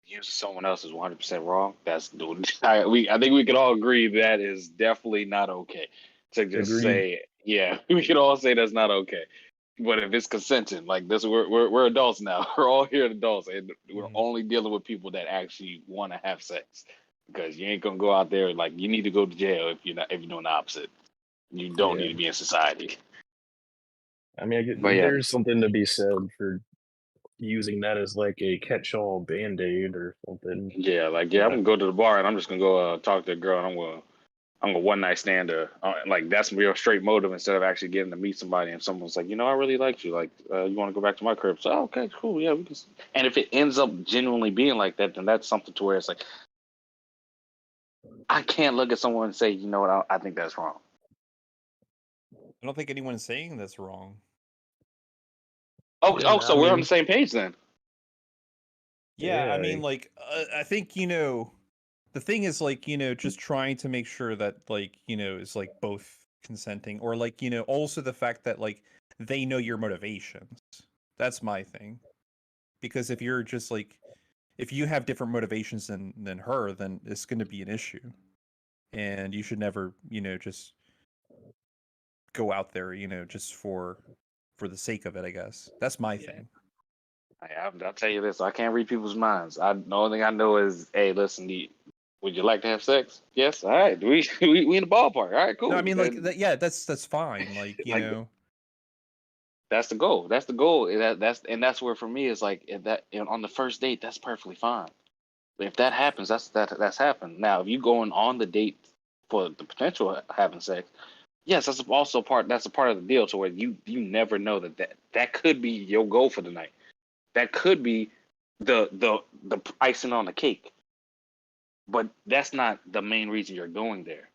Use someone else is 100% wrong. I think we can all agree that is definitely not okay. To just
Agreed.
say, yeah, we can all say that's not okay. But if it's consenting, like this, we're adults now. We're all here adults, and we're
Mhm.
only dealing with people that actually want to have sex. Because you ain't gonna go out there like you need to go to jail if you're doing the opposite. You don't need
Yeah.
to be in society.
I mean,
But yeah,
there's something to be said for using that as like a catch-all band-aid or something.
yeah, like yeah, I'm
But
gonna go to the bar and I'm just gonna go talk to a girl and I'm gonna one night stand her. Like that's real straight motive instead of actually getting to meet somebody and someone's like, I really liked you. Like, you want to go back to my crib? So okay, cool, yeah, we can. And if it ends up genuinely being like that, then that's something to where it's like I can't look at someone and say, you know what, I think that's wrong.
I don't think anyone's saying that's wrong.
yeah,
So
I
we're on the
mean,
same page then.
Yeah, I
yeah,
mean, like, I think, the thing is, like, just trying to make sure that, like, is like both consenting, or like, also the fact that like they know your motivations. That's my thing. Because if you're just like, if you have different motivations than her, then it's going to be an issue, and you should never, just go out there, just for the sake of it. I guess that's my
yeah.
thing.
I'll tell you this: I can't read people's minds. The only thing I know is, hey, listen, would you like to have sex? Yes. All right. We in the ballpark. All right.
No, I
Cool.
mean, like,
Then
yeah, that's fine. Like,
like that's the goal. That's the goal. That's where for me is like if that on the first date, that's perfectly fine. But if that happens, that's happened. Now, if you going on the date for the potential of having sex, yes, that's also part. That's a part of the deal. To where you never know that could be your goal for the night. That could be the icing on the cake. But that's not the main reason you're going there.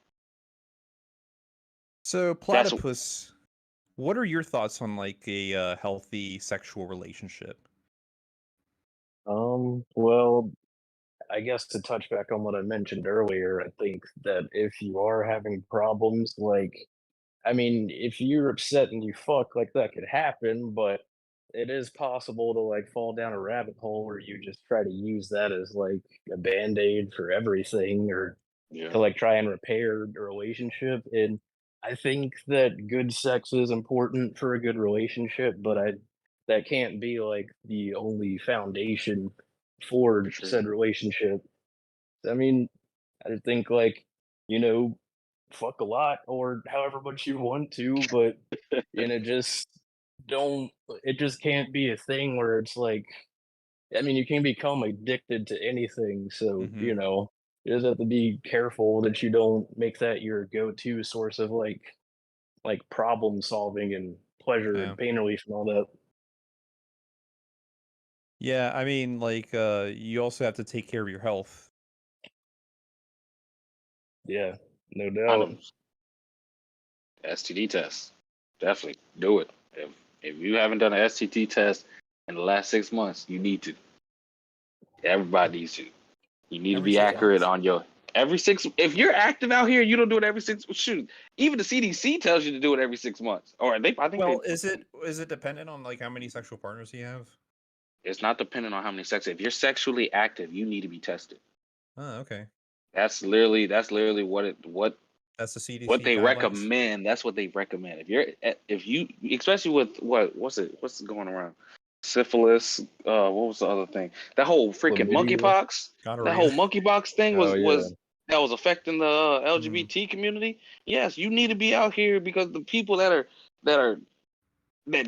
So,
That's
Platypus, what are your thoughts on like a healthy sexual relationship?
Well, I guess to touch back on what I mentioned earlier, I think that if you are having problems, like, I mean, if you're upset and you fuck, like that could happen, but it is possible to like fall down a rabbit hole where you just try to use that as like a band-aid for everything or
yeah,
to like try and repair the relationship. And I think that good sex is important for a good relationship, but I that can't be like the only foundation
for
for
sure.
said relationship. I mean, I think like, you know, fuck a lot or however much you want to, but just don't it just can't be a thing where it's like I mean, you can become addicted to anything, so,
Mm-hmm.
you just have to be careful that you don't make that your go-to source of like problem solving and pleasure
Yeah.
and pain relief and all that.
Yeah, I mean, like, you also have to take care of your health.
Yeah, no doubt.
Condoms, STD test, definitely do it. If you haven't done an STD test in the last 6 months, you need to. Everybody needs to. You need to
Every
be
six
accurate
months.
on your every six. If you're active out here, you don't do it every six. Shoot, even the CDC tells you to do it every 6 months. Or I think they.
Well, is it dependent on like how many sexual partners you have?
It's not dependent on how many sex. If you're sexually active, you need to be tested.
Oh, okay.
That's literally
That's the
what
CDC
they
guidelines.
recommend. That's what they recommend. If you especially with what's going around, syphilis. What was the other thing? That whole freaking
Chlamydia.
monkeypox. That
Gonorrhea.
whole monkeypox thing
Oh, yeah.
was that was affecting the LGBT community. Yes, you need to be out here because the people that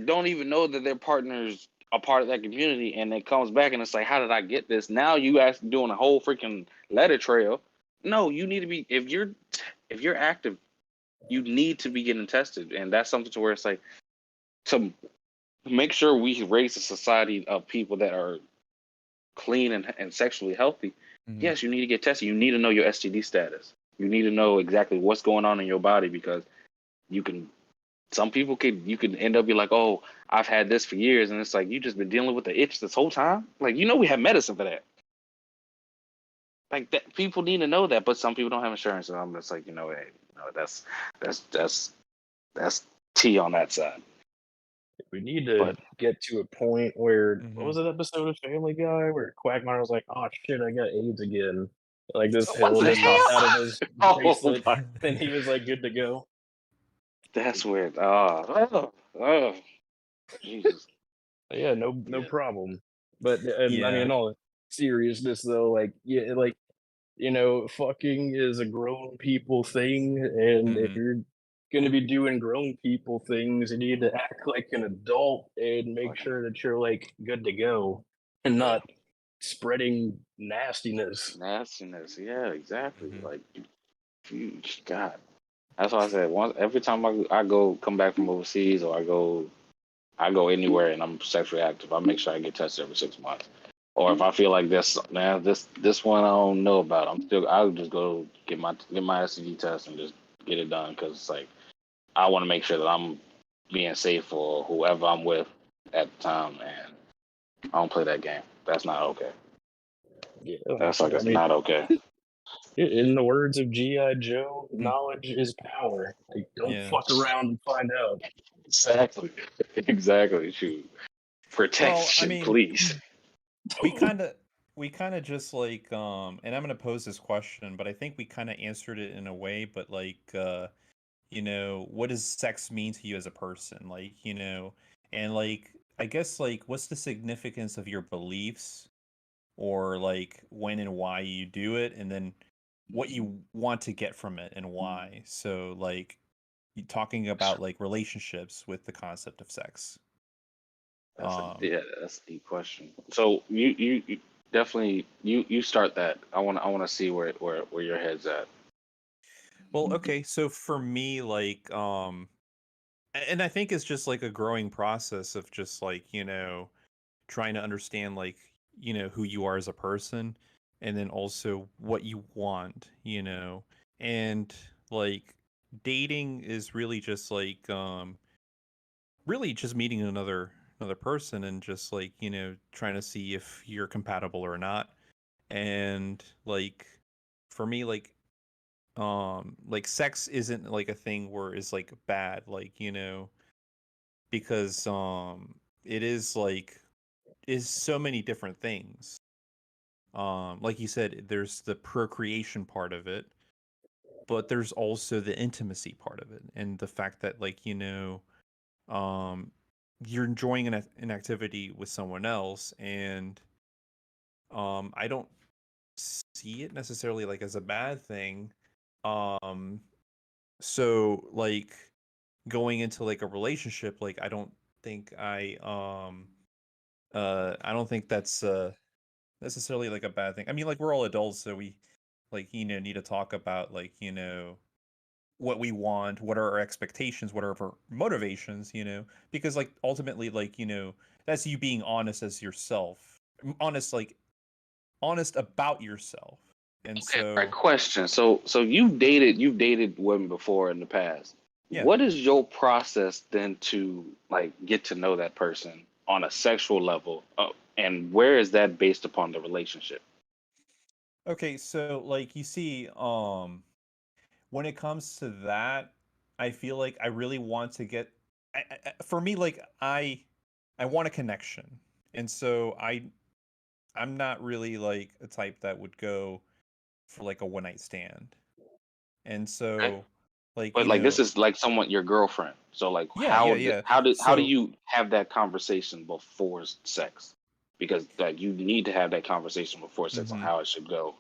don't even know that their partners are part of that community, and it comes back and it's like, how did I get this? Now you actually doing a whole freaking letter trail. No, you need to be if you're active, you need to be getting tested, and that's something to where it's like to make sure we raise a society of people that are clean and sexually healthy. Yes, you need to get tested. You need to know your STD status. You need to know exactly what's going on in your body because you can. Some people you can end up be like, oh, I've had this for years, and it's like you just been dealing with the itch this whole time. Like we have medicine for that. Like that, people need to know that, but some people don't have insurance, and I'm just like, hey, that's T on that side.
We need to
But
get to a point where what was that episode of Family Guy where Quagmire was like, "Oh shit, I got AIDS again." Like this
what
pill
the
just popped out of
hell?
his
Oh
bracelet,
my,
and he was like good to go.
that's weird. Oh, Jesus.
Yeah, no
Yeah.
problem. But I mean,
Yeah.
in all seriousness though, like yeah, like fucking is a grown people thing, and if you're gonna be doing grown people things, you need to act like an adult and make
Fucking
sure that you're like good to go and
yeah.
not spreading nastiness.
Nastiness. Yeah, exactly. Like, God. That's why I said every time I go come back from overseas or I go anywhere and I'm sexually active, I make sure I get tested every 6 months. Or if I feel like this one I don't know about, I'll just go get my STD test and just get it done because it's like I want to make sure that I'm being safe for whoever I'm with at the time, and I don't play that game. That's not okay.
Yeah,
That's like
I
it's
mean,
not okay.
in the words of G.I. Joe, knowledge is power. Like, don't
Yeah.
fuck around and find out.
Exactly. Exactly. Shoot.
Well, I
Protection,
mean,
please.
we kind of just like and I'm going to pose this question, but I think we kind of answered it in a way, but like what does sex mean to you as a person? Like, and like I guess like what's the significance of your beliefs or like when and why you do it and then what you want to get from it and why. So like you talking about like relationships with the concept of sex.
That's a deep question. So you definitely you start that. I want to see where your head's at.
Well, okay, so for me, like, and I think it's just like a growing process of just like, trying to understand like, who you are as a person and then also what you want, and like dating is really just like, really just meeting another person and just like, trying to see if you're compatible or not. And like, for me, like sex isn't like a thing where it's like bad, like because it is so many different things. Like you said, there's the procreation part of it, but there's also the intimacy part of it and the fact that like um you're enjoying an activity with someone else, and I don't see it necessarily like as a bad thing. um so like going into like a relationship, like think I don't think that's necessarily like a bad thing. I mean, like we're all adults, so we like need to talk about like what we want, what are our expectations, what are our motivations, because like ultimately like that's you being honest as yourself, honest, like honest about yourself. And
Okay, all right,
so
question. So you've dated women before in the past.
yeah.
What is your process then to like get to know that person on a sexual level? And where is that based upon the relationship?
Okay, so like you see, when it comes to that, I feel like I really want to get for me like I want a connection. And so I'm not really like a type that would go for like a one night stand. And
Okay.
so like,
But like this is like someone your girlfriend. So like
yeah, yeah, yeah.
how do
So
you have that conversation before sex? Because like you need to have that conversation before sex on
mhm.
how it should go.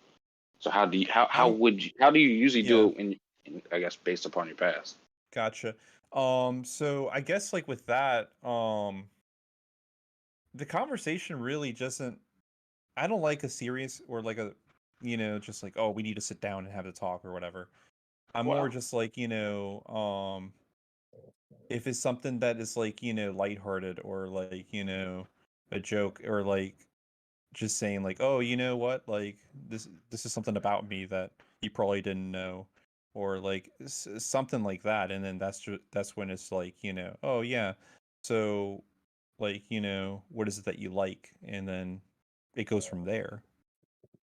So how do you
I'm
how do you usually
yeah,
do it in I guess based upon your past?
gotcha. So I guess like with that, the conversation really doesn't. I don't like a serious or like a, just like, oh, we need to sit down and have a talk or whatever. I'm more
Wow.
just like, if it's something that is like, lighthearted or like, a joke or like just saying like, oh, you know what, like this is something about me that you probably didn't know, or like something like that, and then that's when it's like, oh yeah, so like, what is it that you like, and then it goes from there.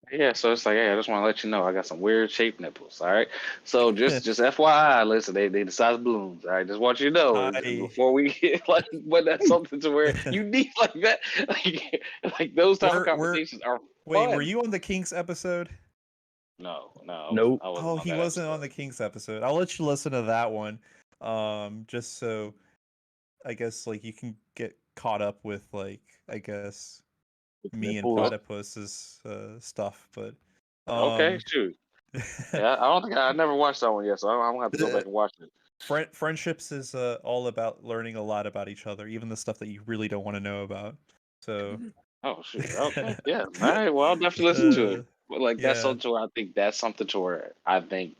Yeah, so it's like, hey, I just want to let you know I got some weird shaped nipples. All right. So just FYI, listen, they the size of balloons. All right, just want you to know
I
before we get like when that's something to where you need like that, like those type of
we're
conversations are
wait, were
fun.
you on the Kinks episode?
No,
Nope.
I wasn't
Oh,
on
he
that
wasn't
episode.
on the Kinks episode. I'll let you listen to that one. Just so I guess like you can get caught up with like, I guess, me and
Nipples.
Oh,
Platypus's stuff, but
okay,
um
shoot. Yeah, I don't think I never watched that one yet, so I'm gonna have to go back
the
and watch it.
friendships is all about learning a lot about each other, even the stuff that you really don't want to know about. So
Oh shoot. Okay. Yeah. All right. Well, I'll definitely listen to
uh
it. But like that's
yeah.
something to where I think that's something to where I think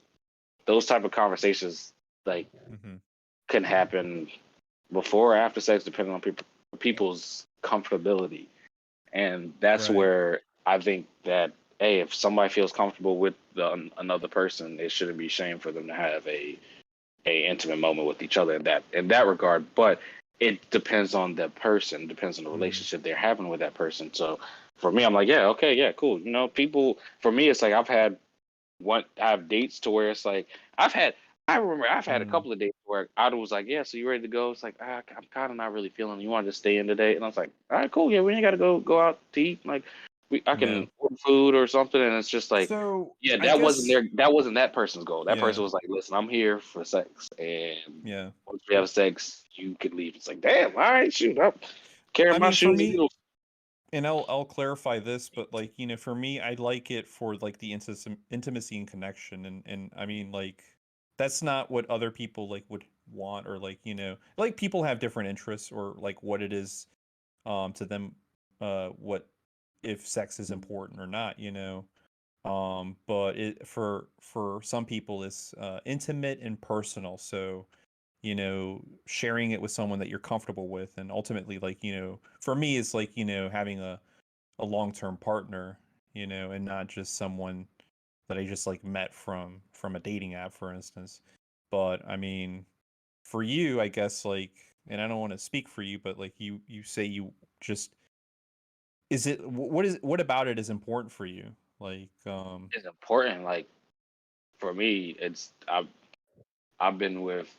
those type of conversations like
Hmm.
can happen before or after sex, depending on people's comfortability. And that's
Right.
where I think that hey, if somebody feels comfortable with another person, it shouldn't be shame for them to have a intimate moment with each other in that regard. But it depends on the person, depends on the
Mm.
relationship they're having with that person. So for me, I'm like, yeah, okay, yeah, cool. People for me, it's like I have dates to where it's like I've had. I remember I've had a
Mm.
couple of dates where I was like, "Yeah, so you ready to go?" It's like I'm kind of not really feeling. You want to just stay in today? And I was like, "All right, cool. Yeah, we ain't got to go out to eat. Like, I
Yeah.
can order food or something." And it's just like,
So
yeah,
I
that wasn't
guess,
their. That wasn't that person's goal. That
yeah.
person was like, "Listen, I'm here for sex, and
Yeah.
once we have sex, you could leave." It's like, damn, all right, shoot, I'm carrying
I
my
mean, for
shoes and
me,
needles.
and I'll clarify this, but like, for me, I like it for like the intimacy and connection, and I mean, like, that's not what other people like would want, or like, like people have different interests or like what it is to them, what, if sex is important or not, but it for some people it's intimate and personal, so sharing it with someone that you're comfortable with, and ultimately, like, for me, it's like, having a long-term partner, and not just someone that I just like met from a dating app, for instance. But I mean, for you, I guess, like, and I don't want to speak for you, but like, you say you just, is it what about it is important for you? Like,
It's important. Like for me, I've been with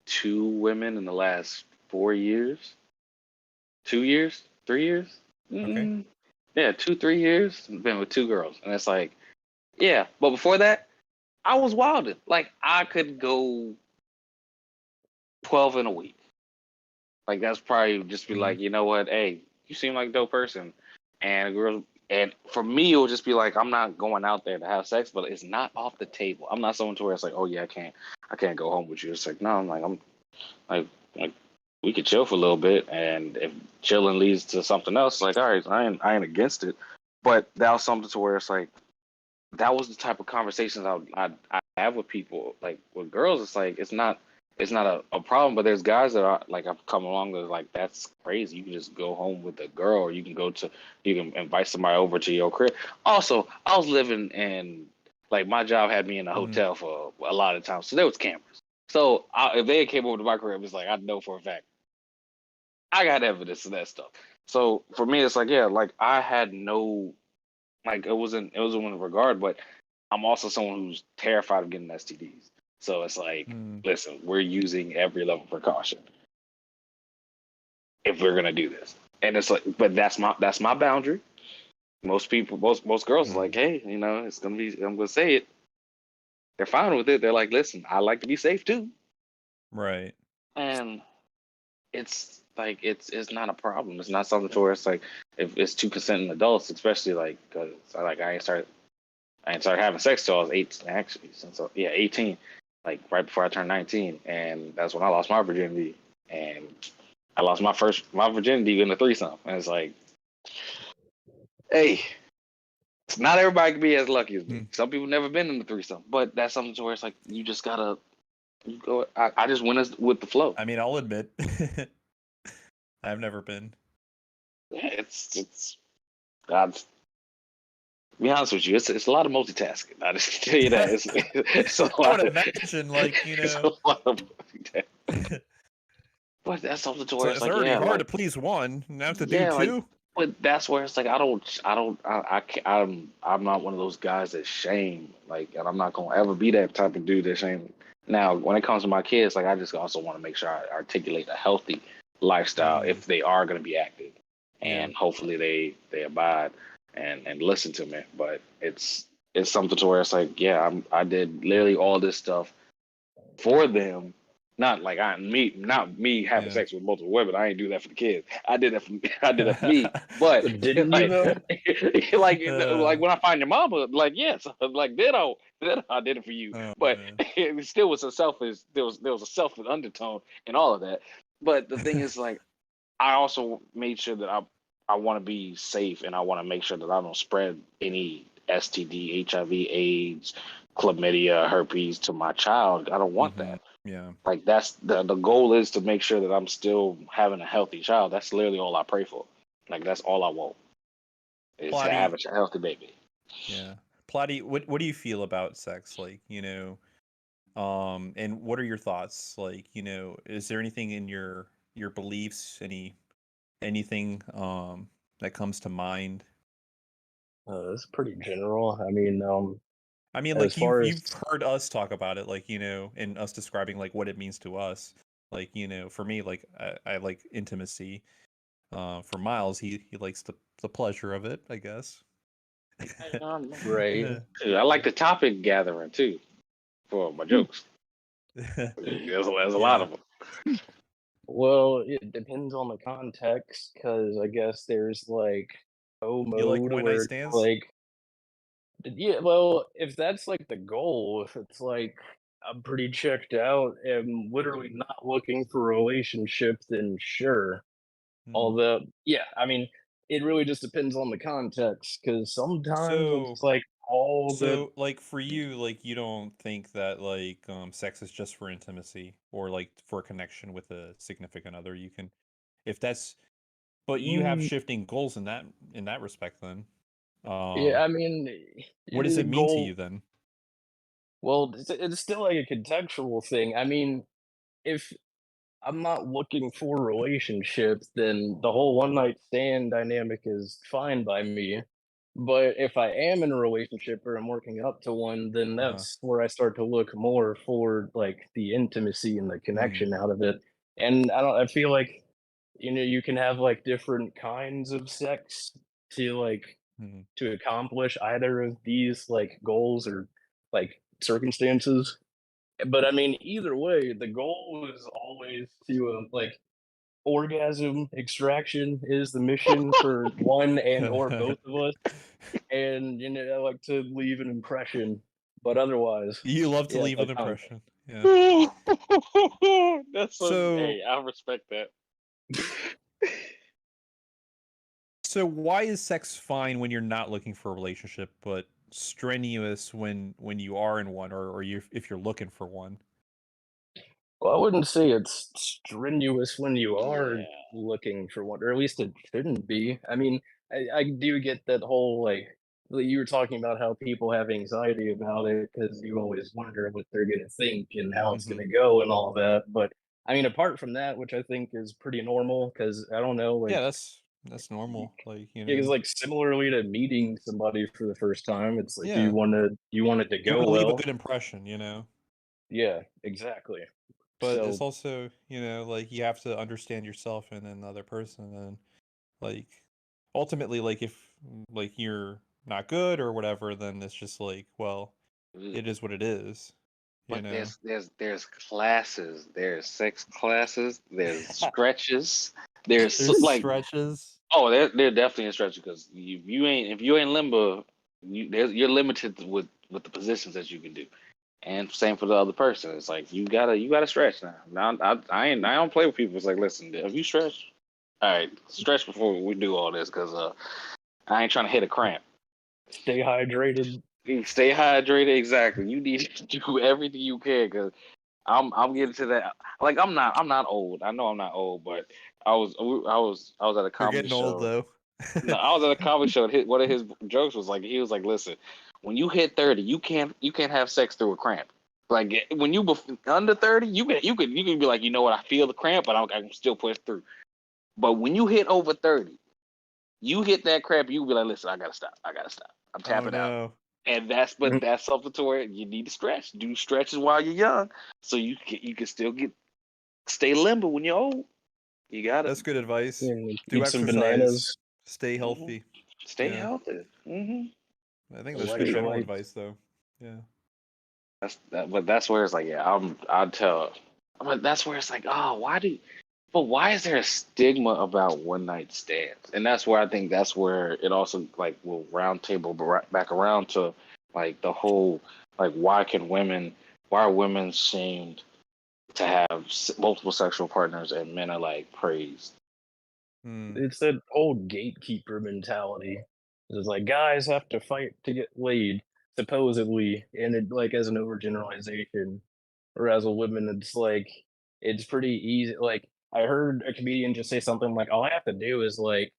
two women in the last 4 years, 2 years, 3 years.
okay.
Mm, yeah, 2, 3 years. I've been with two girls, and it's like, yeah. But before that, I was wilding. Like I could go 12 in a week. Like that's probably just be
Mm,
like, you know what? Hey, you seem like a dope person, and a girl. And for me, it would just be like, I'm not going out there to have sex, but it's not off the table. I'm not someone to where it's like, oh yeah, I can't go home with you. It's like, no, I'm like we could chill for a little bit, and if chilling leads to something else, like all right, I ain't against it. But that was something to where it's like that was the type of conversations I have with people. Like with girls, it's like it's not a problem. But there's guys that are like I've come along with like that's crazy. You can just go home with a girl, or you can invite somebody over to your crib. Also, I was living in like my job had me in a
mm,
hotel for a lot of times, so there was cameras. So if they came over to my crib, it's like I know for a fact I got evidence of that stuff. So for me, it's like yeah, like I had no like it wasn't in regard, but I'm also someone who's terrified of getting STDs. So it's like,
mm,
listen, we're using every level of precaution if we're gonna do this. And it's like, but that's my boundary. Most people, most girls are like,
mm.
hey, it's gonna be. I'm gonna say it. They're fine with it. They're like, listen, I like to be safe too,
Right.
and it's like it's not a problem. It's not something to where it's like if it's two consenting adults, especially like because I ain't started I started having sex till I was 18, actually. 18, like right before I turned 19, and that's when I lost my virginity, and I lost my virginity in a threesome, and it's like, hey, not everybody can be as lucky as me. Some people never been in the threesome, but that's something to where it's like you just gotta go. I just went with the flow.
I mean, I'll admit, I've never been.
Yeah, it's God's. To be honest with you, it's a lot of multitasking. I just tell you that it's a lot.
I would imagine, like, you
it's
know.
a lot of multitasking. But that's something to where
So
it's
it's
like,
already
yeah,
hard
like,
to please one. Now to do
yeah, like,
two.
but that's where it's like I'm not one of those guys that shame, like, and I'm not gonna ever be that type of dude that shame. Now, when it comes to my kids, like, I just also want to make sure I articulate a healthy lifestyle if they are gonna be active, and hopefully they abide and listen to me. But it's something to where it's like, yeah, I did literally all this stuff for them. Not like not me having sex with multiple women. I ain't do that for the kids. I did that for me. But
Didn't
like,
you though?
like when I find your mama, like, yes, like ditto, I did it for you.
Oh,
But
man.
it still was a selfish. There was a selfish undertone in all of that. But the thing is, like, I also made sure that I want to be safe, and I want to make sure that I don't spread any STD, HIV, AIDS, chlamydia, herpes to my child. I don't want that.
Yeah.
Like, that's the goal is to make sure that I'm still having a healthy child. That's literally all I pray for. Like, that's all I want is to have a healthy baby.
Yeah. Plotty, what do you feel about sex? Like, you know, and what are your thoughts? Like, you know, is there anything in your beliefs, anything that comes to mind?
It's pretty general. I mean,
Like
as far as
you've heard us talk about it, like, you know, and us describing like what it means to us. Like, you know, for me, like I like intimacy. For Miles, he likes the pleasure of it, I guess.
right.
I like the topic gathering too for my jokes. There's a lot of them.
Well, it depends on the context, because I guess there's like
You like
mode
one night
where it's
stands?
like, yeah, well, if that's like the goal, if it's like I'm pretty checked out and literally not looking for a relationship, then sure. Although, yeah, I mean, it really just depends on the context, because sometimes
So
it's like all that.
So, like, for you, like, you don't think that like sex is just for intimacy or like for a connection with a significant other. You can, if that's, but you have
Mm,
shifting goals in that respect. Then,
yeah, I mean,
what does it mean to
goal.
you then?
Well, it's still like a contextual thing. I mean, if I'm not looking for a relationship, then the whole one night stand dynamic is fine by me. But if I am in a relationship or I'm working up to one, then
Uh,
that's where I start to look more for like the intimacy and the
mm,
connection out of it. And I feel like, you can have like different kinds of sex to like
mm.
to accomplish either of these like goals or like circumstances. But I mean, either way, the goal is always to like orgasm extraction is the mission for one and or both of us. And I like to leave an impression, but otherwise,
You love to
yeah,
leave
no
an
comment.
impression. Yeah.
That's so.
So,
Hey, I respect that.
so why is sex fine when you're not looking for a relationship, but strenuous when you are in one, or you if you're looking for one?
Well, I wouldn't say it's strenuous when you are
Yeah.
looking for one, or at least it shouldn't be. I mean, I do get that whole like you were talking about how people have anxiety about it because you always wonder what they're gonna think and how it's
Hmm.
gonna go and all that. But I mean, apart from that, which I think is pretty normal, because I don't know,
Yeah,
like,
that's normal. Like, you
because
know,
like similarly to meeting somebody for the first time, it's like
yeah.
you want it to
You
go
wanna leave a
well.
good impression, you know?
Yeah, exactly.
But it's
So
also, you know, like, you have to understand yourself and then the other person, and, like, ultimately, like, if, like, you're not good or whatever, then it's just like, well,
Ugh.
it is what it is, you
But
know?
there's classes. There's sex classes. There's stretches. There's
There's
like,
stretches.
oh, they're definitely a stretch because if you ain't limbo, You're limited with the positions that you can do, and same for the other person. It's like you gotta stretch now. I don't play with people. It's like, listen, have you stretched? All right, stretch before we do all this, because I ain't trying to hit a cramp.
Stay hydrated.
Stay hydrated. Exactly. You need to do everything you can, because I'm getting to that. Like, I'm not old. I know I'm not old, but I was at a
You're
comedy
getting old
show.
though.
No, I was at a comedy show. And one of his jokes was like, he was like, listen, when you hit 30, you can't have sex through a cramp. Like, when you under 30, you can be like, you know what, I feel the cramp, but I can still push through. But when you hit over 30, you hit that cramp, you be like, listen, I gotta stop. I'm
Oh
tapping out.
no.
And that's something to where you need to stretch. Do stretches while you're young, so you can still stay limber when you're old. You got it.
That's good advice.
Yeah,
Do
eat some
exercise.
bananas.
Stay
Mhm.
healthy.
Stay
Yeah.
healthy.
I think that's good general
Electrolytes.
advice though. Yeah.
But that's where it's like, yeah, I'd tell. But that's where it's like, oh, why is there a stigma about one night stands? And that's where I think that's where it also like will round table back around to like the whole, like, why are women shamed to have multiple sexual partners and men are like praised?
Hmm.
It's that old gatekeeper mentality. It's like guys have to fight to get laid, supposedly, and it like as an overgeneralization. Whereas with women, it's like it's pretty easy. Like I heard a comedian just say something like, "All I have to do is like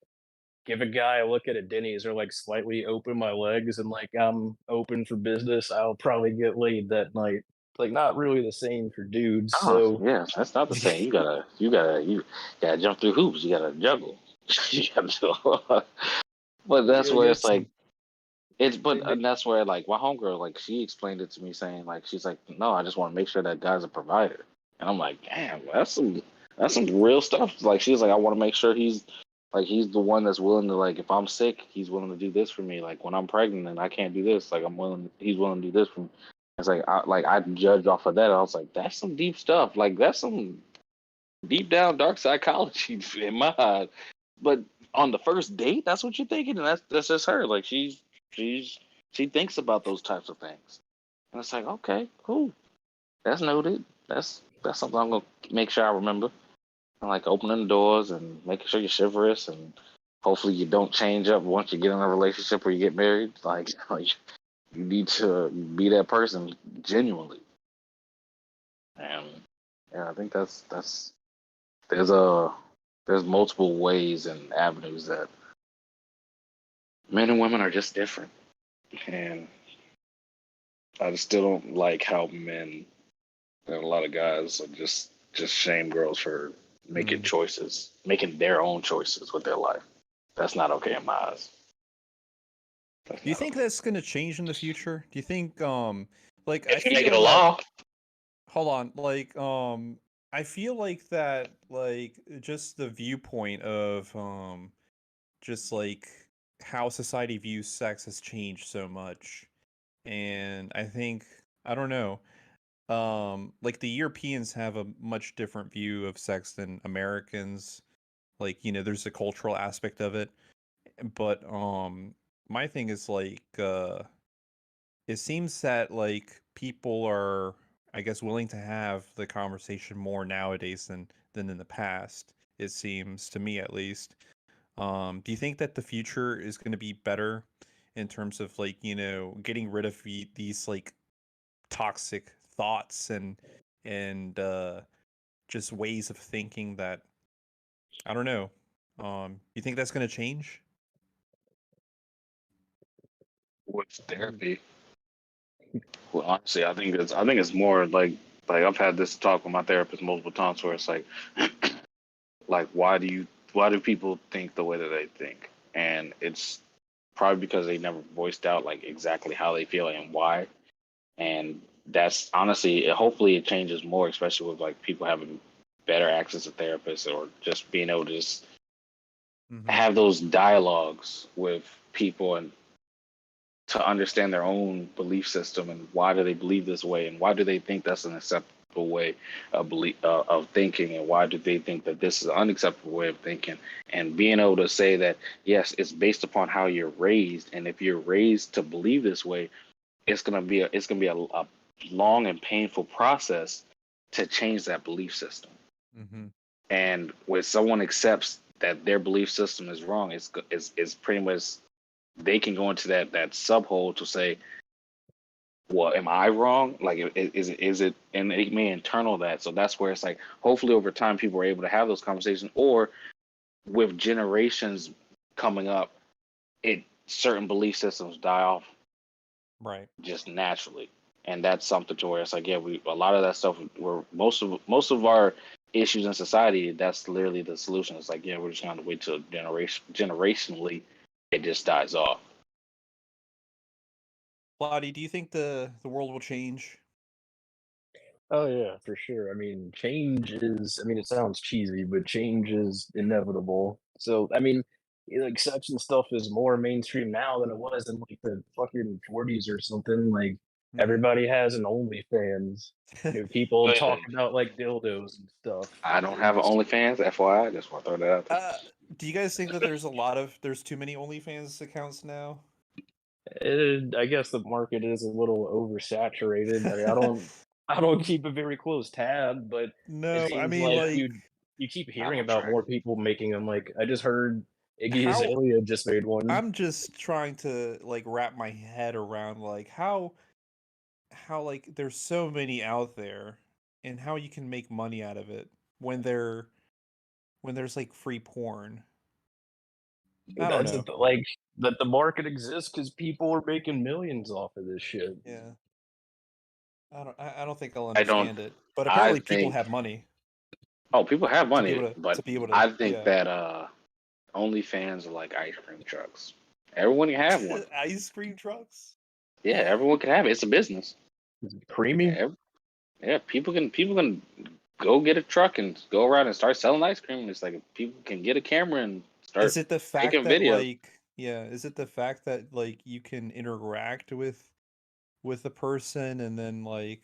give a guy a look at a Denny's or like slightly open my legs and like I'm open for business. I'll probably get laid that night." It's like not really the same for dudes.
Oh
So
yeah, that's not the same. You gotta jump through hoops. You gotta juggle. You gotta do. But that's
I
where it's
guess
like.
they,
And that's where, like, my homegirl, like, she explained it to me, saying, like, she's like, no, I just want to make sure that guy's a provider. And I'm like, damn, that's some real stuff. Like, she's like, I want to make sure he's the one that's willing to, like, if I'm sick, he's willing to do this for me. Like, when I'm pregnant and I can't do this, like, he's willing to do this for me. It's like, I judged off of that. I was like, that's some deep stuff. Like, that's some deep down dark psychology in my eyes. But on the first date, that's what you're thinking, and that's just her. Like, she's she thinks about those types of things, and it's like, okay, cool, that's noted. That's something I'm gonna make sure I remember. And like opening the doors and making sure you're chivalrous, and hopefully you don't change up once you get in a relationship or you get married. Like you need to be that person genuinely. And yeah, I think that's there's a there's multiple ways and avenues that men and women are just different, and I just still don't like how men and a lot of guys are just shame girls for making
Hmm.
choices, making their own choices with their life. That's not okay in my eyes. That's
Do you
not
think
okay.
that's gonna change in the future? Do you think like I
If you make it
feel
a
that
law,
hold on, like I feel like that like just the viewpoint of just like how society views sex has changed so much. And I think I don't know. Like the Europeans have a much different view of sex than Americans. Like, there's a cultural aspect of it. But my thing is like it seems that like people are, I guess, willing to have the conversation more nowadays than in the past. It seems to me, at least. Do you think that the future is going to be better in terms of like getting rid of these like toxic thoughts and just ways of thinking that I don't know. You think that's going to change?
with therapy, well, honestly, I think it's more like I've had this talk with my therapist multiple times where it's like why do people think the way that they think, and it's probably because they never voiced out like exactly how they feel and why. And that's honestly, hopefully it changes more, especially with like people having better access to therapists, or just being able to just
Mm-hmm.
have those dialogues with people, and to understand their own belief system and why do they believe this way and why do they think that's an acceptable way of of thinking, and why do they think that this is an unacceptable way of thinking, and being able to say that yes, it's based upon how you're raised, and if you're raised to believe this way, it's gonna be a long and painful process to change that belief system.
Mm-hmm.
And when someone accepts that their belief system is wrong, it's pretty much they can go into that subhole to say, well, am I wrong? Like, is it, and it may internal that. So that's where it's like, hopefully over time, people are able to have those conversations, or with generations coming up, certain belief systems die off
Right.
just naturally. And that's something to where it's like, yeah, a lot of that stuff, where most of our issues in society, that's literally the solution. It's like, yeah, we're just going to wait till generationally, it just dies off.
Lottie, do you think the world will change?
Oh yeah, for sure. I mean, change is. I mean, it sounds cheesy, but change is inevitable. So, I mean, like such and stuff is more mainstream now than it was in like the fucking 40s or something. Like
Mhm.
everybody has an OnlyFans. People talk
But
about like dildos and stuff.
I don't have an
It's
OnlyFans, FYI. I just want to throw that out there.
Do you guys think that there's too many OnlyFans accounts now?
I guess the market is a little oversaturated. I mean, I don't keep a very close tab, but it
No, I
seems
mean
like
like
you keep
I
hearing
don't
about
track.
more people making them. Like I just heard Iggy
how
Azalea just made one.
I'm just trying to like wrap my head around like how like there's so many out there and how you can make money out of it when there's like free porn. I don't
That's
know.
like that the market exists because people are making millions off of this shit.
Yeah. I don't think I'll
I don't.
understand it. But
I
apparently people
think.
have money
Oh, people have money,
to
but
be able to
I think
yeah.
that OnlyFans are like ice cream trucks. Everyone can have one.
Ice cream trucks?
Yeah, everyone can have it. It's a business.
Is it creamy?
Yeah, yeah, people can go get a truck and go around and start selling ice cream. It's like people can get a camera and
Is
start
it the fact
taking
that
videos.
like yeah, is it the fact that like you can interact with the person and then like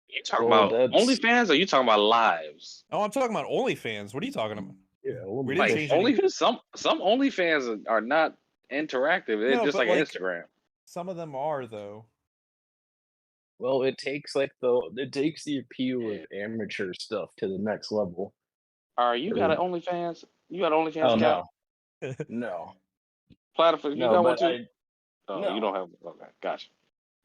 You talking
Well,
about
that's
OnlyFans or you talking about lives?
oh, I'm talking about OnlyFans. What are you talking about?
yeah,
We
only
didn't
Like
change any.
fish.
some OnlyFans are not interactive. They're
No,
just
but
like
like
Instagram.
some of them are though.
Well, it takes the appeal of
Yeah.
amateur stuff to the next level.
You got
Or-
an OnlyFans? You got an OnlyFans
Oh
account?
no, no,
Platypus, you
no,
got one
but
too?
I
Oh, you
no.
don't have. Okay, gotcha.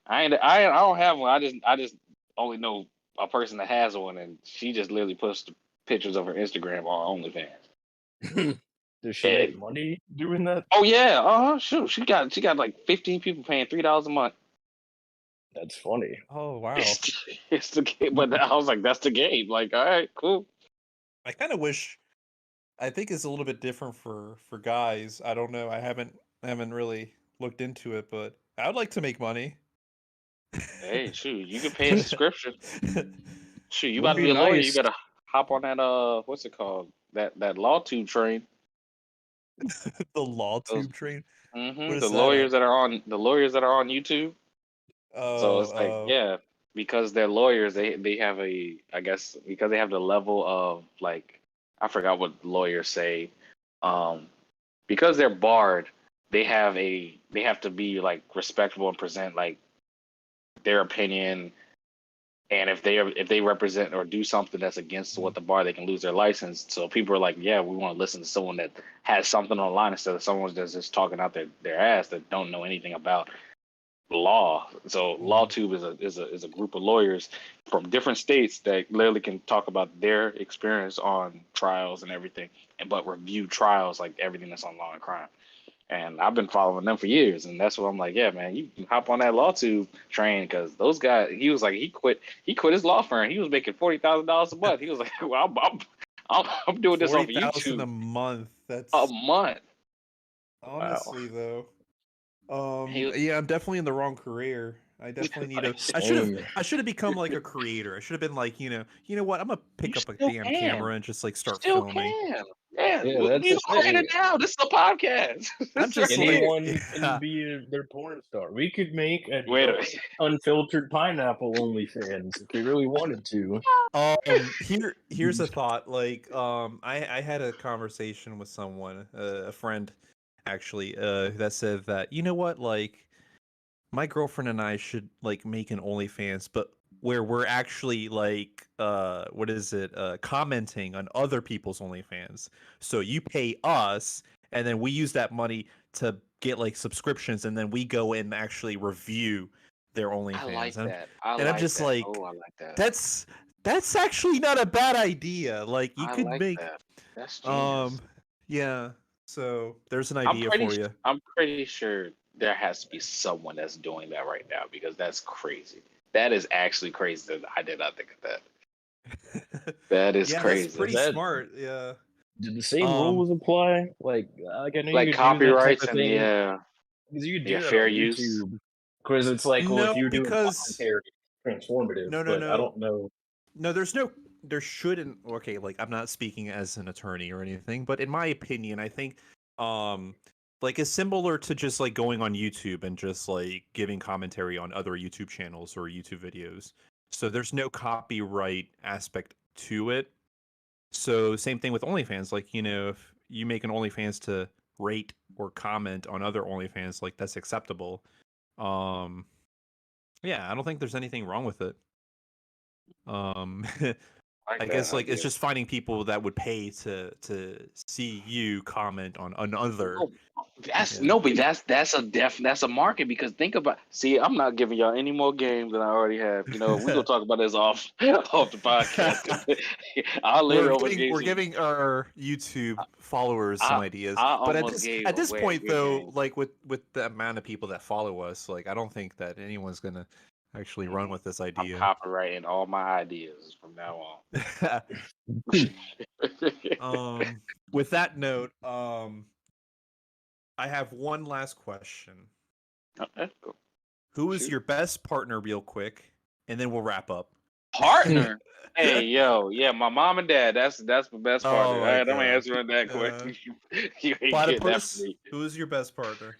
I don't have one. I just only know a person that has one, and she just literally puts the pictures of her Instagram on OnlyFans.
Does she
And,
make money doing that?
oh yeah, shoot, she got like 15 people paying $3 a month.
That's funny.
Oh wow.
It's the game, but I was like, that's the game. Like, all right, cool.
I kind of wish I think it's a little bit different for guys. I don't know. I haven't really looked into it, but I would like to make money.
Hey, shoot, you can pay a subscription. Shoot, you
Would
about to
be
be a lawyer, you
nice.
better hop on that what's it called? That law tube train.
The law
Those
tube train. What
the
is that
lawyers
at?
that are on YouTube. So it's like,
Oh,
yeah, because they're lawyers, they have I guess because they have the level of like, I forgot what lawyers say. Um, because they're barred, they have to be like respectable and present like their opinion. And if they represent or do something that's against
oh.
what the bar, they can lose their license. So people are like, yeah, we want to listen to someone that has something online instead of someone that's just talking out their ass that don't know anything about law. So
Mm.
LawTube is a group of lawyers from different states that literally can talk about their experience on trials and everything, and but review trials like everything that's on law and crime. And I've been following them for years, and that's what I'm like, yeah, man, you can hop on that LawTube train because those guys. He was like, he quit his law firm. He was making $40,000 a month. He was like, well, I'm doing this off of
40,000 a
YouTube
month.
a
That's
month.
Wow.
honestly though.
He
Yeah, I'm definitely in the wrong career. I definitely need to.
Same.
I should have become like a creator. I should have been like, you know what? I'm gonna pick
You
up a
still
damn
can.
camera and just like
You
start
still
filming.
can. Yeah,
Yeah,
we
that's
can
the
create
thing.
it now. This is a podcast.
I'm just like,
Anyone
yeah.
can be their porn star. We could make a
Wait a
dark,
minute.
unfiltered pineapple OnlyFans if we really wanted to.
Here's a thought. Like, I had a conversation with someone, a friend, actually, that said that, you know what, like, my girlfriend and I should like make an OnlyFans, but where we're actually like, what is it, commenting on other people's OnlyFans. So you pay us, and then we use that money to get like subscriptions, and then we go and actually review their
I
OnlyFans.
like
And
that. I
I'm
like
just
that.
like,
Oh, I like that.
that's actually not a bad idea. Like you
I
could
like
make
that. That's genius.
yeah. So there's an
I'm
idea
pretty.
for you.
I'm pretty sure there has to be someone that's doing that right now because that's crazy. That is actually crazy. That I did not think of that. That is
Yeah, that's
crazy.
pretty
That
smart. Yeah.
did the same
Um
rules apply? Like I know you
Like
could do that type
copyrights
of
and
thing
yeah,
because you could
yeah,
do that
fair
on
use.
YouTube. Because it's like, well, if
no,
you're doing
because
commentary, transformative,
no, no,
but I
no.
don't know.
No, there shouldn't, okay, like I'm not speaking as an attorney or anything, but in my opinion, I think like it's similar to just like going on YouTube and just like giving commentary on other YouTube channels or YouTube videos. So there's no copyright aspect to it. So same thing with OnlyFans. Like, you know, if you make an OnlyFans to rate or comment on other OnlyFans, like that's acceptable. Um yeah, I don't think there's anything wrong with it. Um
I like
I
that
guess like it's
idea.
just finding people that would pay to see you comment on another.
No, that's
Yeah.
no, but that's a market because think about. See, I'm not giving y'all any more games than I already have. You know, we're gonna talk about this off off the podcast. 'Cause I literally almost gave
We're
some.
giving our YouTube followers some
I
ideas.
I
But
almost gave
at this
away a
point
good
though,
game.
like with the amount of people that follow us, like I don't think that anyone's gonna actually run with this
I'm
idea.
copyrighting all my ideas from now on.
With that note, I have one last question.
Okay, cool.
Who is
Shoot.
your best partner, real quick, and then we'll wrap up.
Partner? Hey, yo, yeah, my mom and dad. That's my best partner.
Oh
All
my
right, I'm
god.
answering that quick. You ain't getting that from
Platypus,
me.
who is your best partner?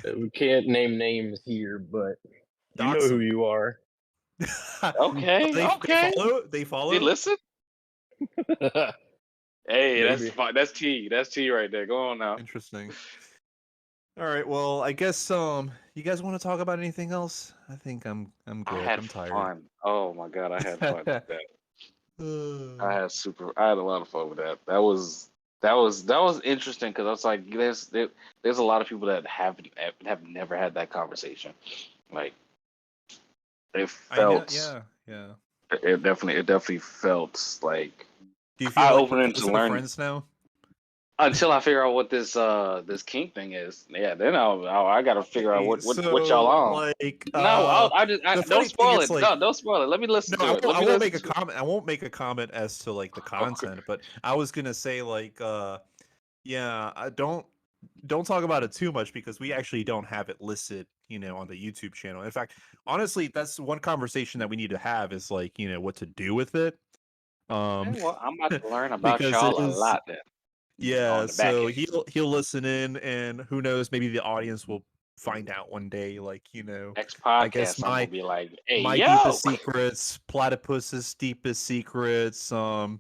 We can't name names here, but you know
Dox
who
'em.
you are.
Okay, okay.
They
They
follow.
listen. Hey, that's
Maybe.
fine. That's T. That's T right there. Go on now.
Interesting. All right. Well, I guess you guys want to talk about anything else? I think I'm
I
good.
had
I'm tired.
fun. Oh my god, I had fun with that. I had a lot of fun with that. That was interesting because I was like, there's a lot of people that have never had that conversation. Like it
I know.
felt,
Yeah.
it definitely felt like
Do you feel
eye
like we're
opening to
closer to
learn
friends now?
until I figure out what this kink thing is. Yeah, then I gotta figure out
Okay,
what y'all on.
like
No,
the funny
don't
thing
spoil
is,
it.
like,
No, don't spoil it. Let me listen
no,
to it. Let
I
me
won't
listen
make a
to it.
comment. I won't make a comment as to like the content, but I was gonna say like yeah, I don't talk about it too much because we actually don't have it listed, you know, on the YouTube channel. In fact, honestly, that's one conversation that we need to have is like, you know, what to do with it.
Okay, well, I'm about to learn about
Because it
y'all a
is,
lot then
yeah,
on the back
so
end.
he'll listen in, and who knows, maybe the audience will find out one day, like, you know,
Next
I guess
podcast, I'm gonna be like, "Hey,
my
yo,
deepest secrets, Platypus's deepest secrets, and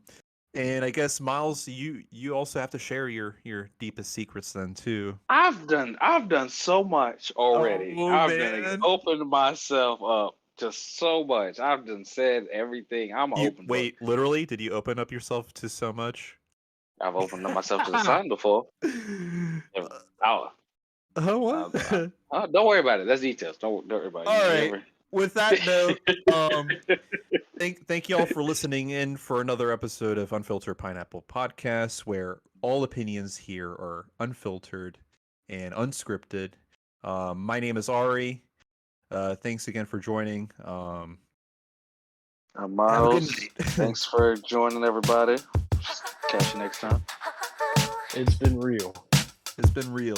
I guess Miles, you also have to share your deepest secrets then too.
I've done so much already.
Oh
I've done
man.
opened myself up to so much. I've done said everything. I'm an
You
open book.
wait, literally, did you open up yourself to so much?
I've opened up myself to the sun before. Oh,
Oh what?
don't worry about it. That's details. Don't worry about it.
All
You
right.
never-
With that note, thank you all for listening in for another episode of Unfiltered Pineapple Podcast, where all opinions here are unfiltered and unscripted. My name is Ari. Thanks again for joining. Have a good
Miles,
night.
thanks for joining everybody. Catch you next time.
It's been real.
It's been real.